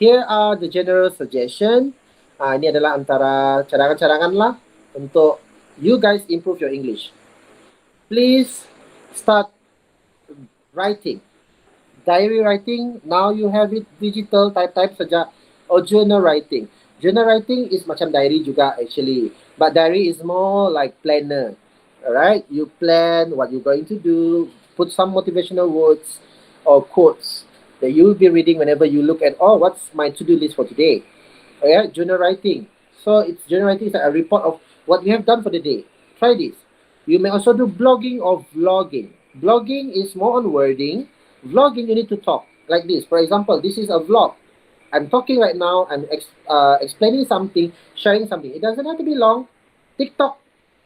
Here are the general suggestion. Ini adalah antara cadangan-cadangan lah untuk you guys improve your English. Please start writing. Diary writing, now you have it digital, type saja. Or journal writing. Journal writing is macam diary juga actually. But diary is more like planner. Alright, you plan what you're going to do, put some motivational words or quotes that you will be reading whenever you look at, oh, what's my to-do list for today? Okay, journal writing. So it's journal writing is like a report of what you have done for the day. Try this. You may also do blogging or vlogging. Blogging is more on wording. Vlogging, you need to talk like this. For example, this is a vlog. I'm talking right now. I'm explaining something, sharing something. It doesn't have to be long. TikTok,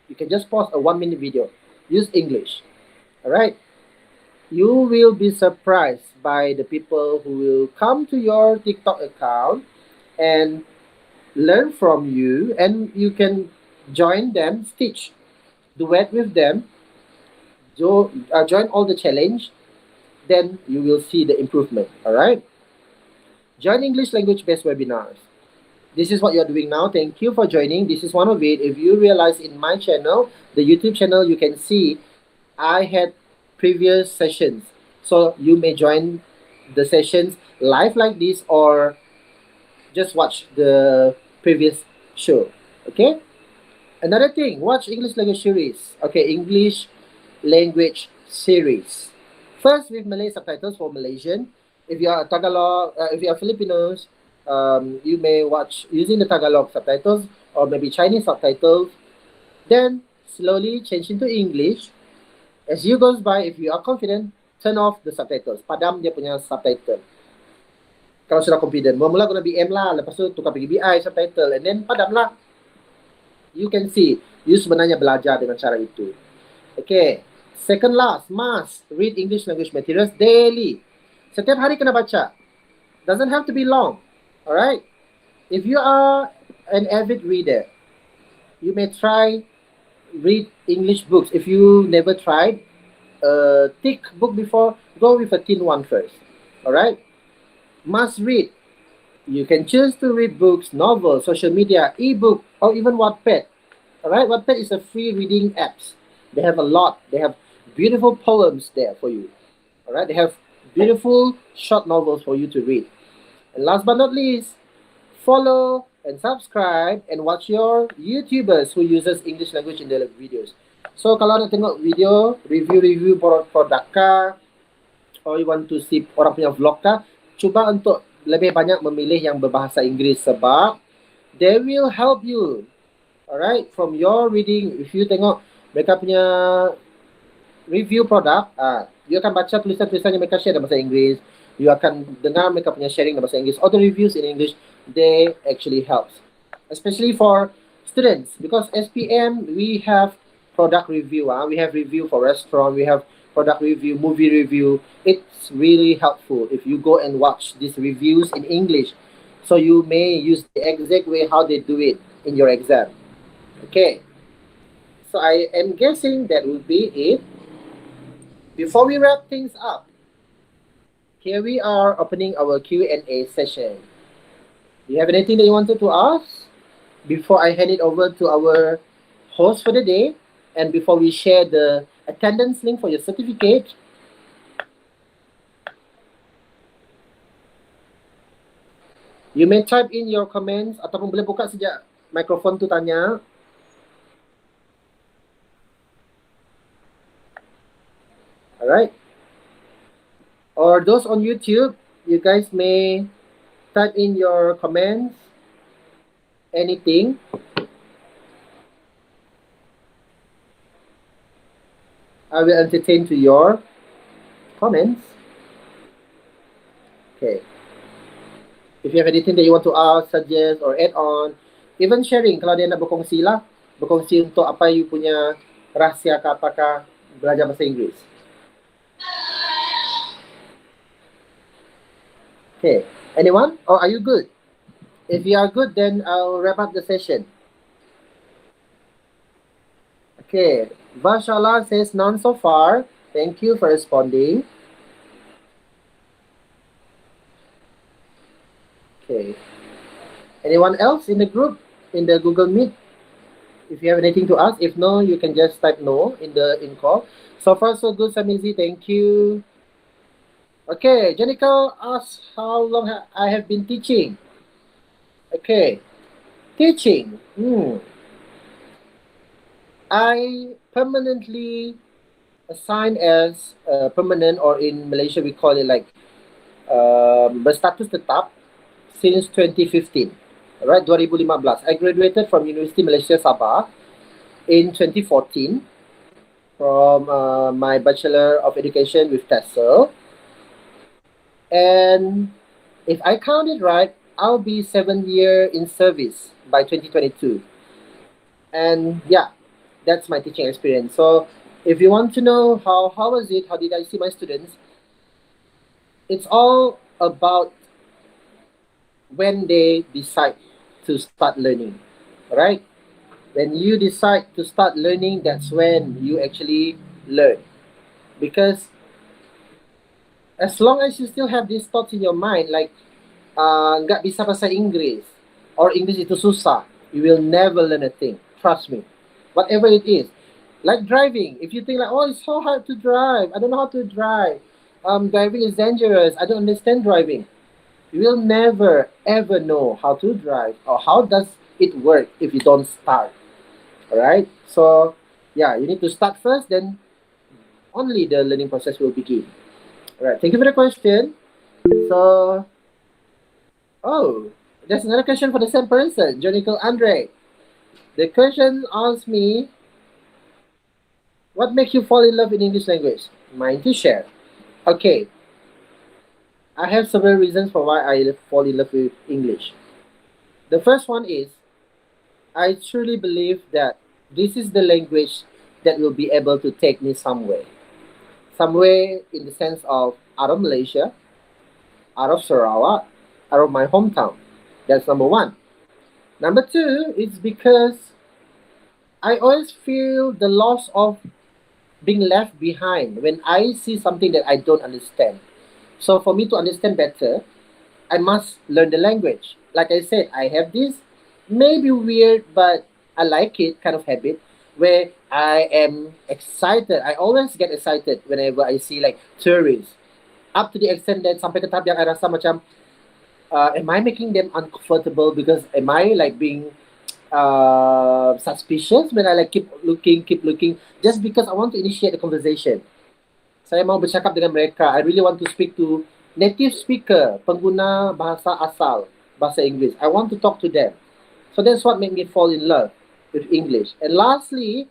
you can just pause a 1-minute video. Use English. All right. You will be surprised by the people who will come to your TikTok account and learn from you, and you can join them, stitch, duet with them, join all the challenge, then you will see the improvement. All right. Join English language based webinars. This is what you're doing now. Thank you for joining. This is one of it. If you realize in my channel, the YouTube channel, you can see I had previous sessions. So you may join the sessions live like this or just watch the previous show. Okay? Another thing, watch English language series. Okay, English language series. First with Malay subtitles for Malaysian. If you are Tagalog, if you are Filipinos, you may watch using the Tagalog subtitles or maybe Chinese subtitles. Then slowly change into English. As you goes by, if you are confident, turn off the subtitles. Padam dia punya subtitle. Kalau sudah confident, mula guna BM lah, lepas tu tukar pergi BI subtitle, and then padam lah. You can see, you sebenarnya belajar dengan cara itu. Okay. Second last, must read English language materials daily. Setiap hari kena baca. Doesn't have to be long. Alright? If you are an avid reader, you may try read English books. If you never tried a thick book before, go with a thin one first. Alright? Must read. You can choose to read books, novels, social media, ebook, or even Wattpad. Alright? Wattpad is a free reading apps. They have a lot. They have beautiful poems there for you. Alright? They have beautiful short novels for you to read. And last but not least, follow and subscribe and watch your YouTubers who uses English language in their videos. So kalau nak tengok video, review produk kah, or you want to see orang punya vlog kah, cuba untuk lebih banyak memilih yang berbahasa Inggeris sebab they will help you. Alright, from your reading, if you tengok mereka punya review produk, you akan baca tulisan-tulisan yang mereka share dalam bahasa Inggeris. You akan dengar mereka punya sharing dalam bahasa Inggeris. All the reviews in English, they actually helps. Especially for students. Because SPM, we have product review. We have review for restaurant. We have product review, movie review. It's really helpful if you go and watch these reviews in English. So you may use the exact way how they do it in your exam. Okay. So I am guessing that will be it. Before we wrap things up, here we are opening our Q&A session. Do you have anything that you wanted to ask before I hand it over to our host for the day and before we share the attendance link for your certificate? You may type in your comments ataupun boleh buka sejak mikrofon tu tanya. Alright. Or those on YouTube, you guys may type in your comments, anything. I will entertain to your comments. Okay. If you have anything that you want to ask, suggest, or add on, even sharing, kalau dia nak berkongsi lah, berkongsi untuk apa you punya rahsia ke apakah belajar bahasa Inggeris. Okay, anyone? Or are you good? If you are good, then I'll wrap up the session. Okay, Vashala says none so far. Thank you for responding. Okay. Anyone else in the group, in the Google Meet? If you have anything to ask, if no, you can just type no in the call. So far, so good, Samizi. Thank you. Okay, Jenica asks how long I have been teaching. Okay, teaching. I permanently assigned as permanent, or in Malaysia we call it like berstatus tetap since 2015. Alright, 2015. I graduated from University Malaysia Sabah in 2014 from my Bachelor of Education with TESOL. And if I count it right, I'll be 7 years in service by 2022. And yeah, that's my teaching experience. So if you want to know how was it, how did I see my students, it's all about when they decide to start learning, right? When you decide to start learning, that's when you actually learn. Because as long as you still have these thoughts in your mind, like nggak bisa bahasa Inggris, or English itu susah, you will never learn a thing. Trust me. Whatever it is. Like driving. If you think like, oh, it's so hard to drive, I don't know how to drive. Driving is dangerous, I don't understand driving. You will never ever know how to drive or how does it work if you don't start. Alright? So yeah, you need to start first, then only the learning process will begin. Alright, thank you for the question. So, oh, there's another question for the same person, Jonical Andre. The question asks me, what makes you fall in love in English language? Mind to share. Okay, I have several reasons for why I fall in love with English. The first one is, I truly believe that this is the language that will be able to take me somewhere. Somewhere in the sense of out of Malaysia, out of Sarawak, out of my hometown. That's number one. Number two is because I always feel the loss of being left behind when I see something that I don't understand. So for me to understand better, I must learn the language. Like I said, I have this maybe weird, but I like it kind of habit where I am excited. I always get excited whenever I see like tourists. Up to the extent that sampai ke tahap yang I rasa macam, am I making them uncomfortable because am I like being suspicious when I like keep looking just because I want to initiate the conversation. Saya mau bercakap dengan mereka. I really want to speak to native speaker, pengguna bahasa asal, bahasa Inggeris. I want to talk to them. So that's what made me fall in love with English. And lastly,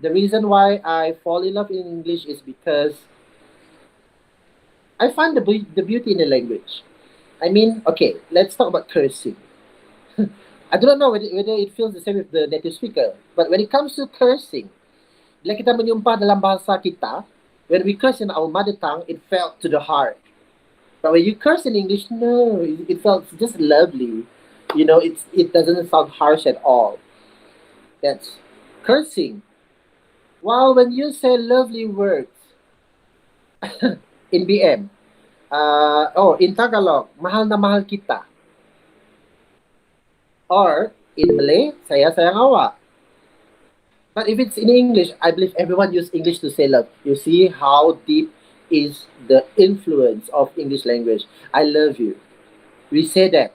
the reason why I fall in love in English is because I find the beauty in the language. I mean, okay, let's talk about cursing. I don't know whether it feels the same with the native speaker, but when it comes to cursing, bila kita menyumpah dalam bahasa kita, when we curse in our mother tongue, it felt to the heart. But when you curse in English, no, it felt just lovely. You know, it doesn't sound harsh at all. That's cursing. While when you say lovely words in BM, in Tagalog, mahal na mahal kita. Or in Malay, saya sayang awak. But if it's in English, I believe everyone uses English to say love. You see how deep is the influence of English language. I love you. We say that.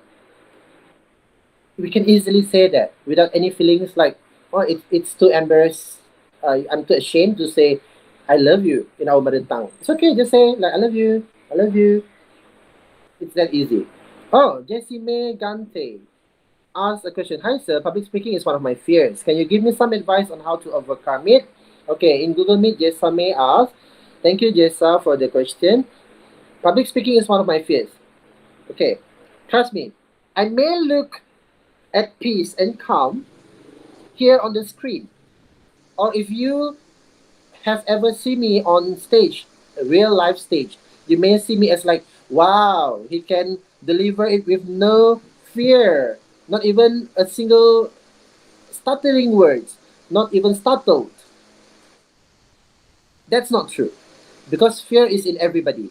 We can easily say that without any feelings like, oh, it's too embarrassed. I'm too ashamed to say, I love you in our mother tongue. It's okay, just say, like, I love you. I love you. It's that easy. Oh, Jessie May Gante asked a question. Hi, sir. Public speaking is one of my fears. Can you give me some advice on how to overcome it? Okay, in Google Meet, Jessa May asked. Thank you, Jessa, for the question. Public speaking is one of my fears. Okay, trust me. I may look at peace and calm here on the screen. Or if you have ever seen me on stage, a real life stage, you may see me as like, wow, he can deliver it with no fear. Not even a single stuttering words, not even startled. That's not true. Because fear is in everybody.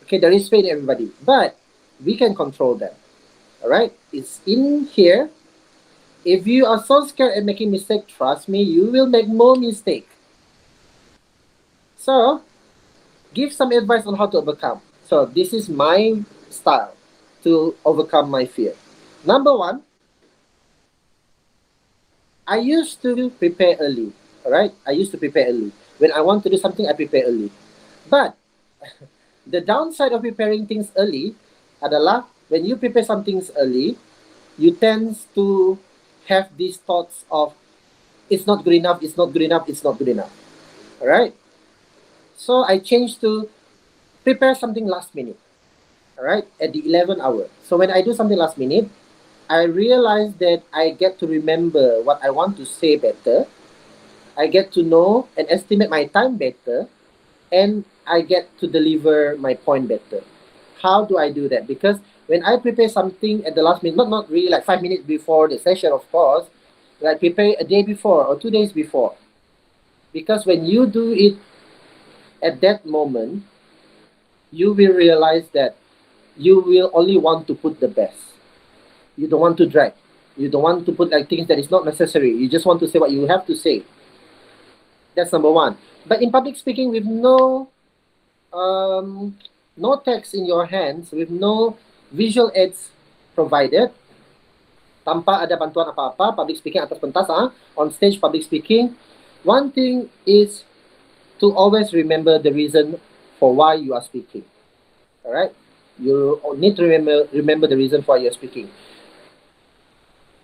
Okay, there is fear in everybody. But we can control them. All right, it's in here. If you are so scared at making mistake, trust me, you will make more mistake. So, give some advice on how to overcome. So, this is my style to overcome my fear. Number one, I used to prepare early. All right, I used to prepare early. When I want to do something, I prepare early. But the downside of preparing things early adalah when you prepare some things early, you tend to have these thoughts of it's not good enough, it's not good enough, it's not good enough. All right. So I changed to prepare something last minute. All right, at the 11th hour. So when I do something last minute, I realize that I get to remember what I want to say better. I get to know and estimate my time better, and I get to deliver my point better. How do I do that? Because when I prepare something at the last minute, not really like 5 minutes before the session, of course, like prepare a day before or 2 days before. Because when you do it at that moment, you will realize that you will only want to put the best. You don't want to drag. You don't want to put like things that is not necessary. You just want to say what you have to say. That's number one. But in public speaking, with no text in your hands, with no visual aids provided, tanpa ada bantuan apa-apa, public speaking atas pentas, on stage public speaking, one thing is to always remember the reason for why you are speaking. All right? You need to remember the reason for why you're speaking.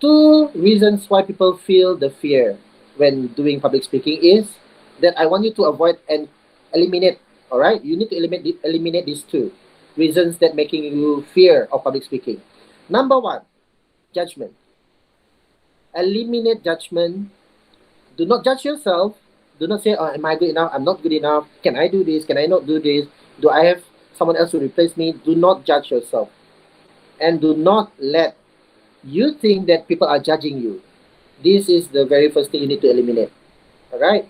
2 reasons why people feel the fear when doing public speaking is that I want you to avoid and eliminate. All right, you need to eliminate these 2 reasons that making you fear of public speaking. Number 1, judgment. Eliminate judgment. Do not judge yourself. Do not say, "Oh, am I good enough? I'm not good enough. Can I do this? Can I not do this? Do I have someone else to replace me?" Do not judge yourself, and do not let you think that people are judging you. This is the very first thing you need to eliminate. All right?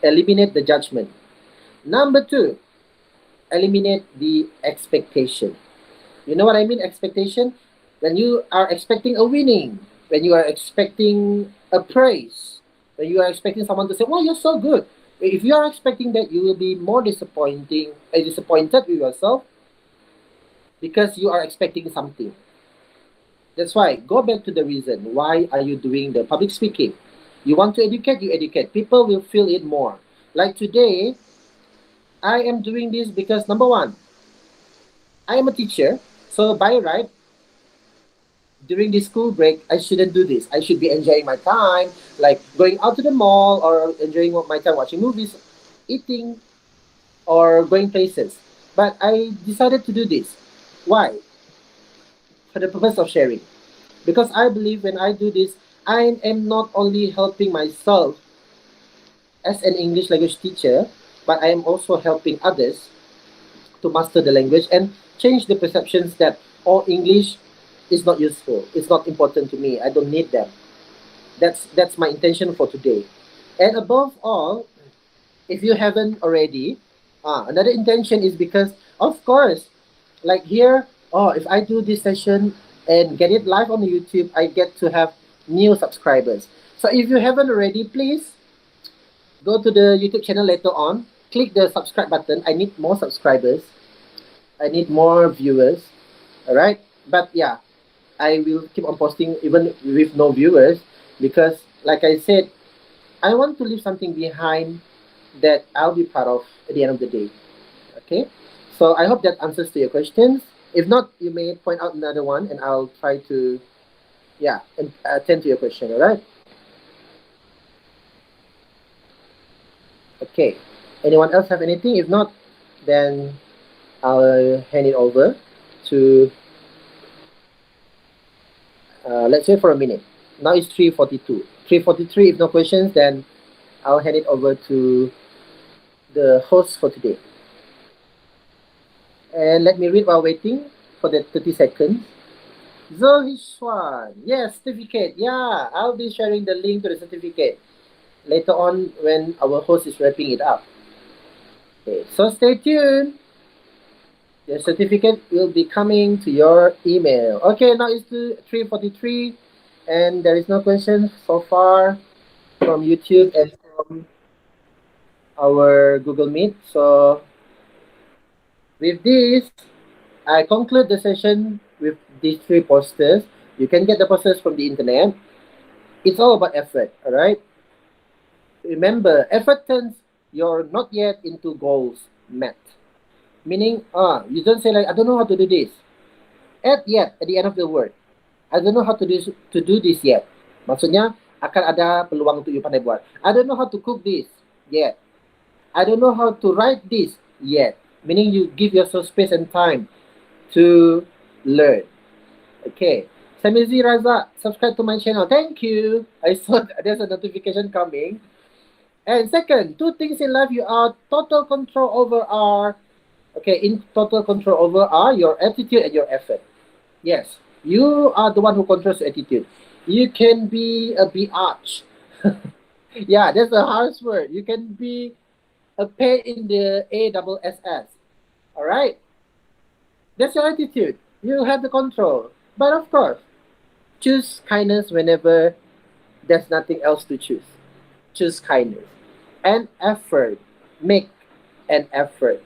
Eliminate the judgment. Number 2, eliminate the expectation. You know what I mean, expectation? When you are expecting a winning, when you are expecting a praise, when you are expecting someone to say, "Well, you're so good." If you are expecting that, you will be more disappointed with yourself because you are expecting something. That's why, go back to the reason. Why are you doing the public speaking? You want to educate, you educate. People will feel it more. Like today, I am doing this because, number 1, I am a teacher. So by right, during the school break, I shouldn't do this. I should be enjoying my time, like going out to the mall or enjoying my time watching movies, eating, or going places. But I decided to do this. Why? For the purpose of sharing. Because I believe when I do this, I am not only helping myself as an English language teacher, but I am also helping others to master the language and change the perceptions that English is not useful. It's not important to me. I don't need them. That's my intention for today. And above all, if you haven't already, another intention is because, of course, like here, if I do this session and get it live on YouTube, I get to have new subscribers. So if you haven't already, please go to the YouTube channel later on, click the subscribe button. I need more subscribers. I need more viewers. All right. But yeah, I will keep on posting even with no viewers because, like I said, I want to leave something behind that I'll be proud of at the end of the day. Okay. So I hope that answers to your questions. If not, you may point out another one and I'll try to, attend to your question, all right? Okay. Anyone else have anything? If not, then I'll hand it over to, let's wait for a minute. Now it's 3:42. 3:43, if no questions, then I'll hand it over to the host for today. And let me read while waiting for the 30 seconds. Zohishwan, yes, certificate. Yeah, I'll be sharing the link to the certificate later on when our host is wrapping it up. Okay, so stay tuned. Your certificate will be coming to your email. Okay, now it's 3:43, and there is no question so far from YouTube and from our Google Meet. So with this, I conclude the session with these three posters. You can get the posters from the internet. It's all about effort, all right? Remember, effort turns your not yet into goals met. Meaning, you don't say like, I don't know how to do this. Add yet at the end of the word. I don't know how to do this yet. Maksudnya, akan ada peluang untuk you pandai buat. I don't know how to cook this yet. I don't know how to write this yet. Meaning you give yourself space and time to learn. Okay. Samizi Raza, subscribe to my channel. Thank you. I saw there's a notification coming. And second, two things in life you are total control over are, in total control over are your attitude and your effort. Yes, you are the one who controls your attitude. You can be a biatch. Yeah, that's a harsh word. You can be a pain in the ASSS. All right? That's your attitude. You have the control. But of course, choose kindness whenever there's nothing else to choose. Choose kindness. And effort. Make an effort.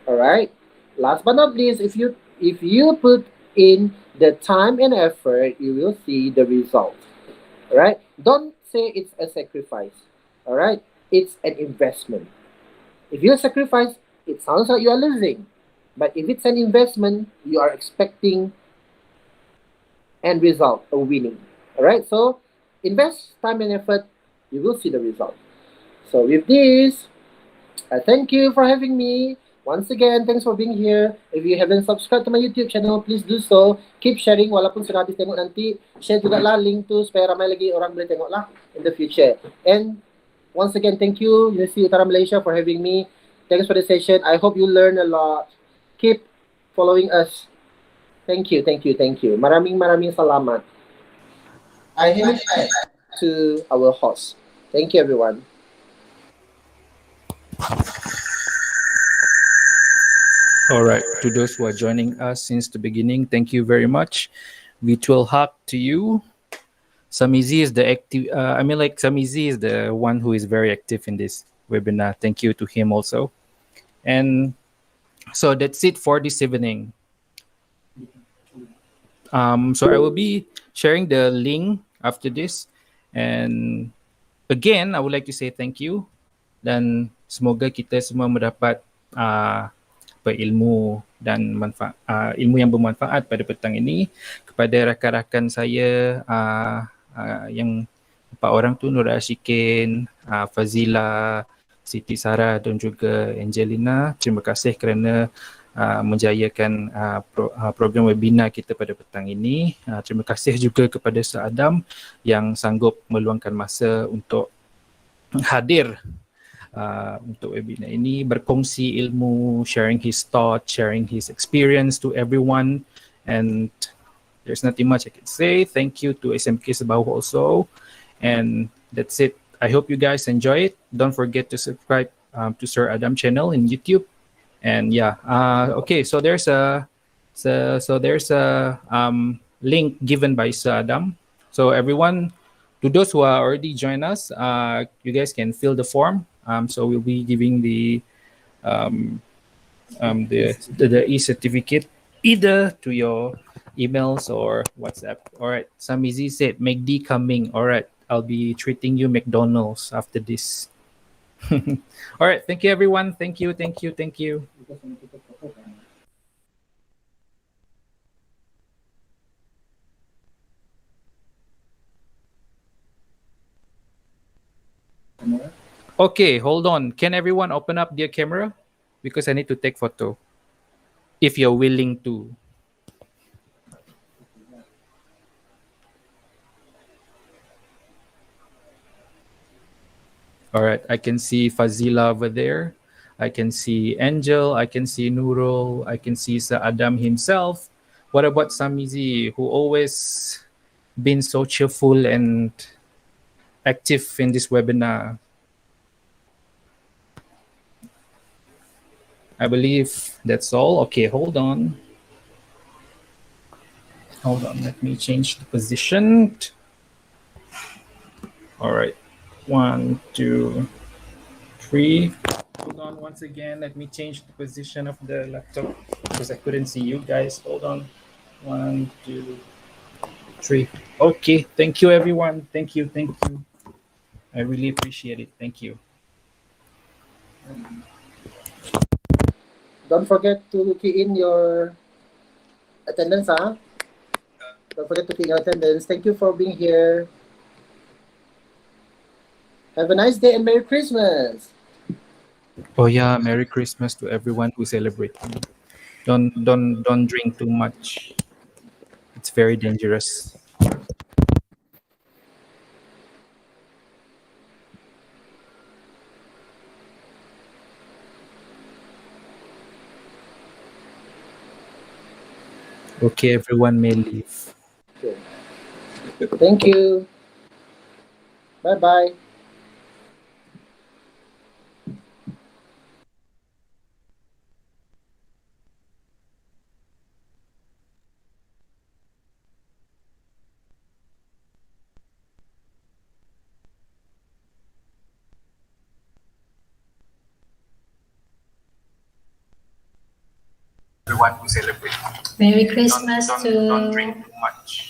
All right? Last but not least, if you put in the time and effort, you will see the result. All right? Don't say it's a sacrifice. All right? It's an investment. If you sacrifice, it sounds like you are losing. But if it's an investment, you are expecting end result, a winning. All right? So invest time and effort, you will see the result. So with this, I thank you for having me. Once again, thanks for being here. If you haven't subscribed to my YouTube channel, please do so. Keep sharing walaupun sudah habis tengok nanti. Share juga lah link tu supaya ramai lagi orang boleh tengok lah in the future. And once again, thank you University Utara Malaysia for having me. Thanks for the session. I hope you learn a lot. Keep following us. Thank you. Maraming salamat. I hand it back to our host. Thank you, everyone. All right, to those who are joining us since the beginning, thank you very much. Virtual hug to you. Samizi is the active. Samizi is the one who is very active in this webinar. Thank you to him also. And so that's it for this evening. So I will be sharing the link after this. And again, I would like to say thank you. Dan semoga kita semua mendapat ilmu dan ilmu yang bermanfaat pada petang ini. Kepada rakan-rakan saya yang 4 orang tu, Nur Ashikin, Fazila, Siti Sarah dan juga Angelina, terima kasih kerana menjayakan program webinar kita pada petang ini. Terima kasih juga kepada Sir Adam yang sanggup meluangkan masa untuk hadir untuk webinar ini, berkongsi ilmu, sharing his thought, sharing his experience to everyone. And there's nothing much I can say. Thank you to SMK Sebauh also. And that's it. I hope you guys enjoy it. Don't forget to subscribe to Sir Adam channel in YouTube. And yeah, okay. So there's a link given by Sir Adam. So everyone, to those who are already joined us, you guys can fill the form. So we'll be giving the e-certificate either to your emails or WhatsApp. All right, Samizi said, McD coming. All right, I'll be treating you McDonald's after this. All right, thank you everyone. Thank you. Okay, hold on. Can everyone open up their camera? Because I need to take photo. If you're willing to. All right, I can see Fazila over there. I can see Angel. I can see Nurul. I can see Sir Adam himself. What about Samizi, who always been so cheerful and active in this webinar? I believe that's all. Okay, hold on. Hold on, let me change the position. All right, 1, 2, 3. Hold on once again. Let me change the position of the laptop because I couldn't see you guys. Hold on. 1, 2, 3. Okay, thank you everyone. Thank you. I really appreciate it. Thank you. Don't forget to key in your attendance, huh? Don't forget to key in your attendance. Thank you for being here. Have a nice day and Merry Christmas. Oh yeah, Merry Christmas to everyone who celebrates. Don't drink too much. It's very dangerous. Okay, everyone may leave. Okay. Thank you. Bye-bye. Everyone who celebrates. Merry Christmas Don't to drink too much.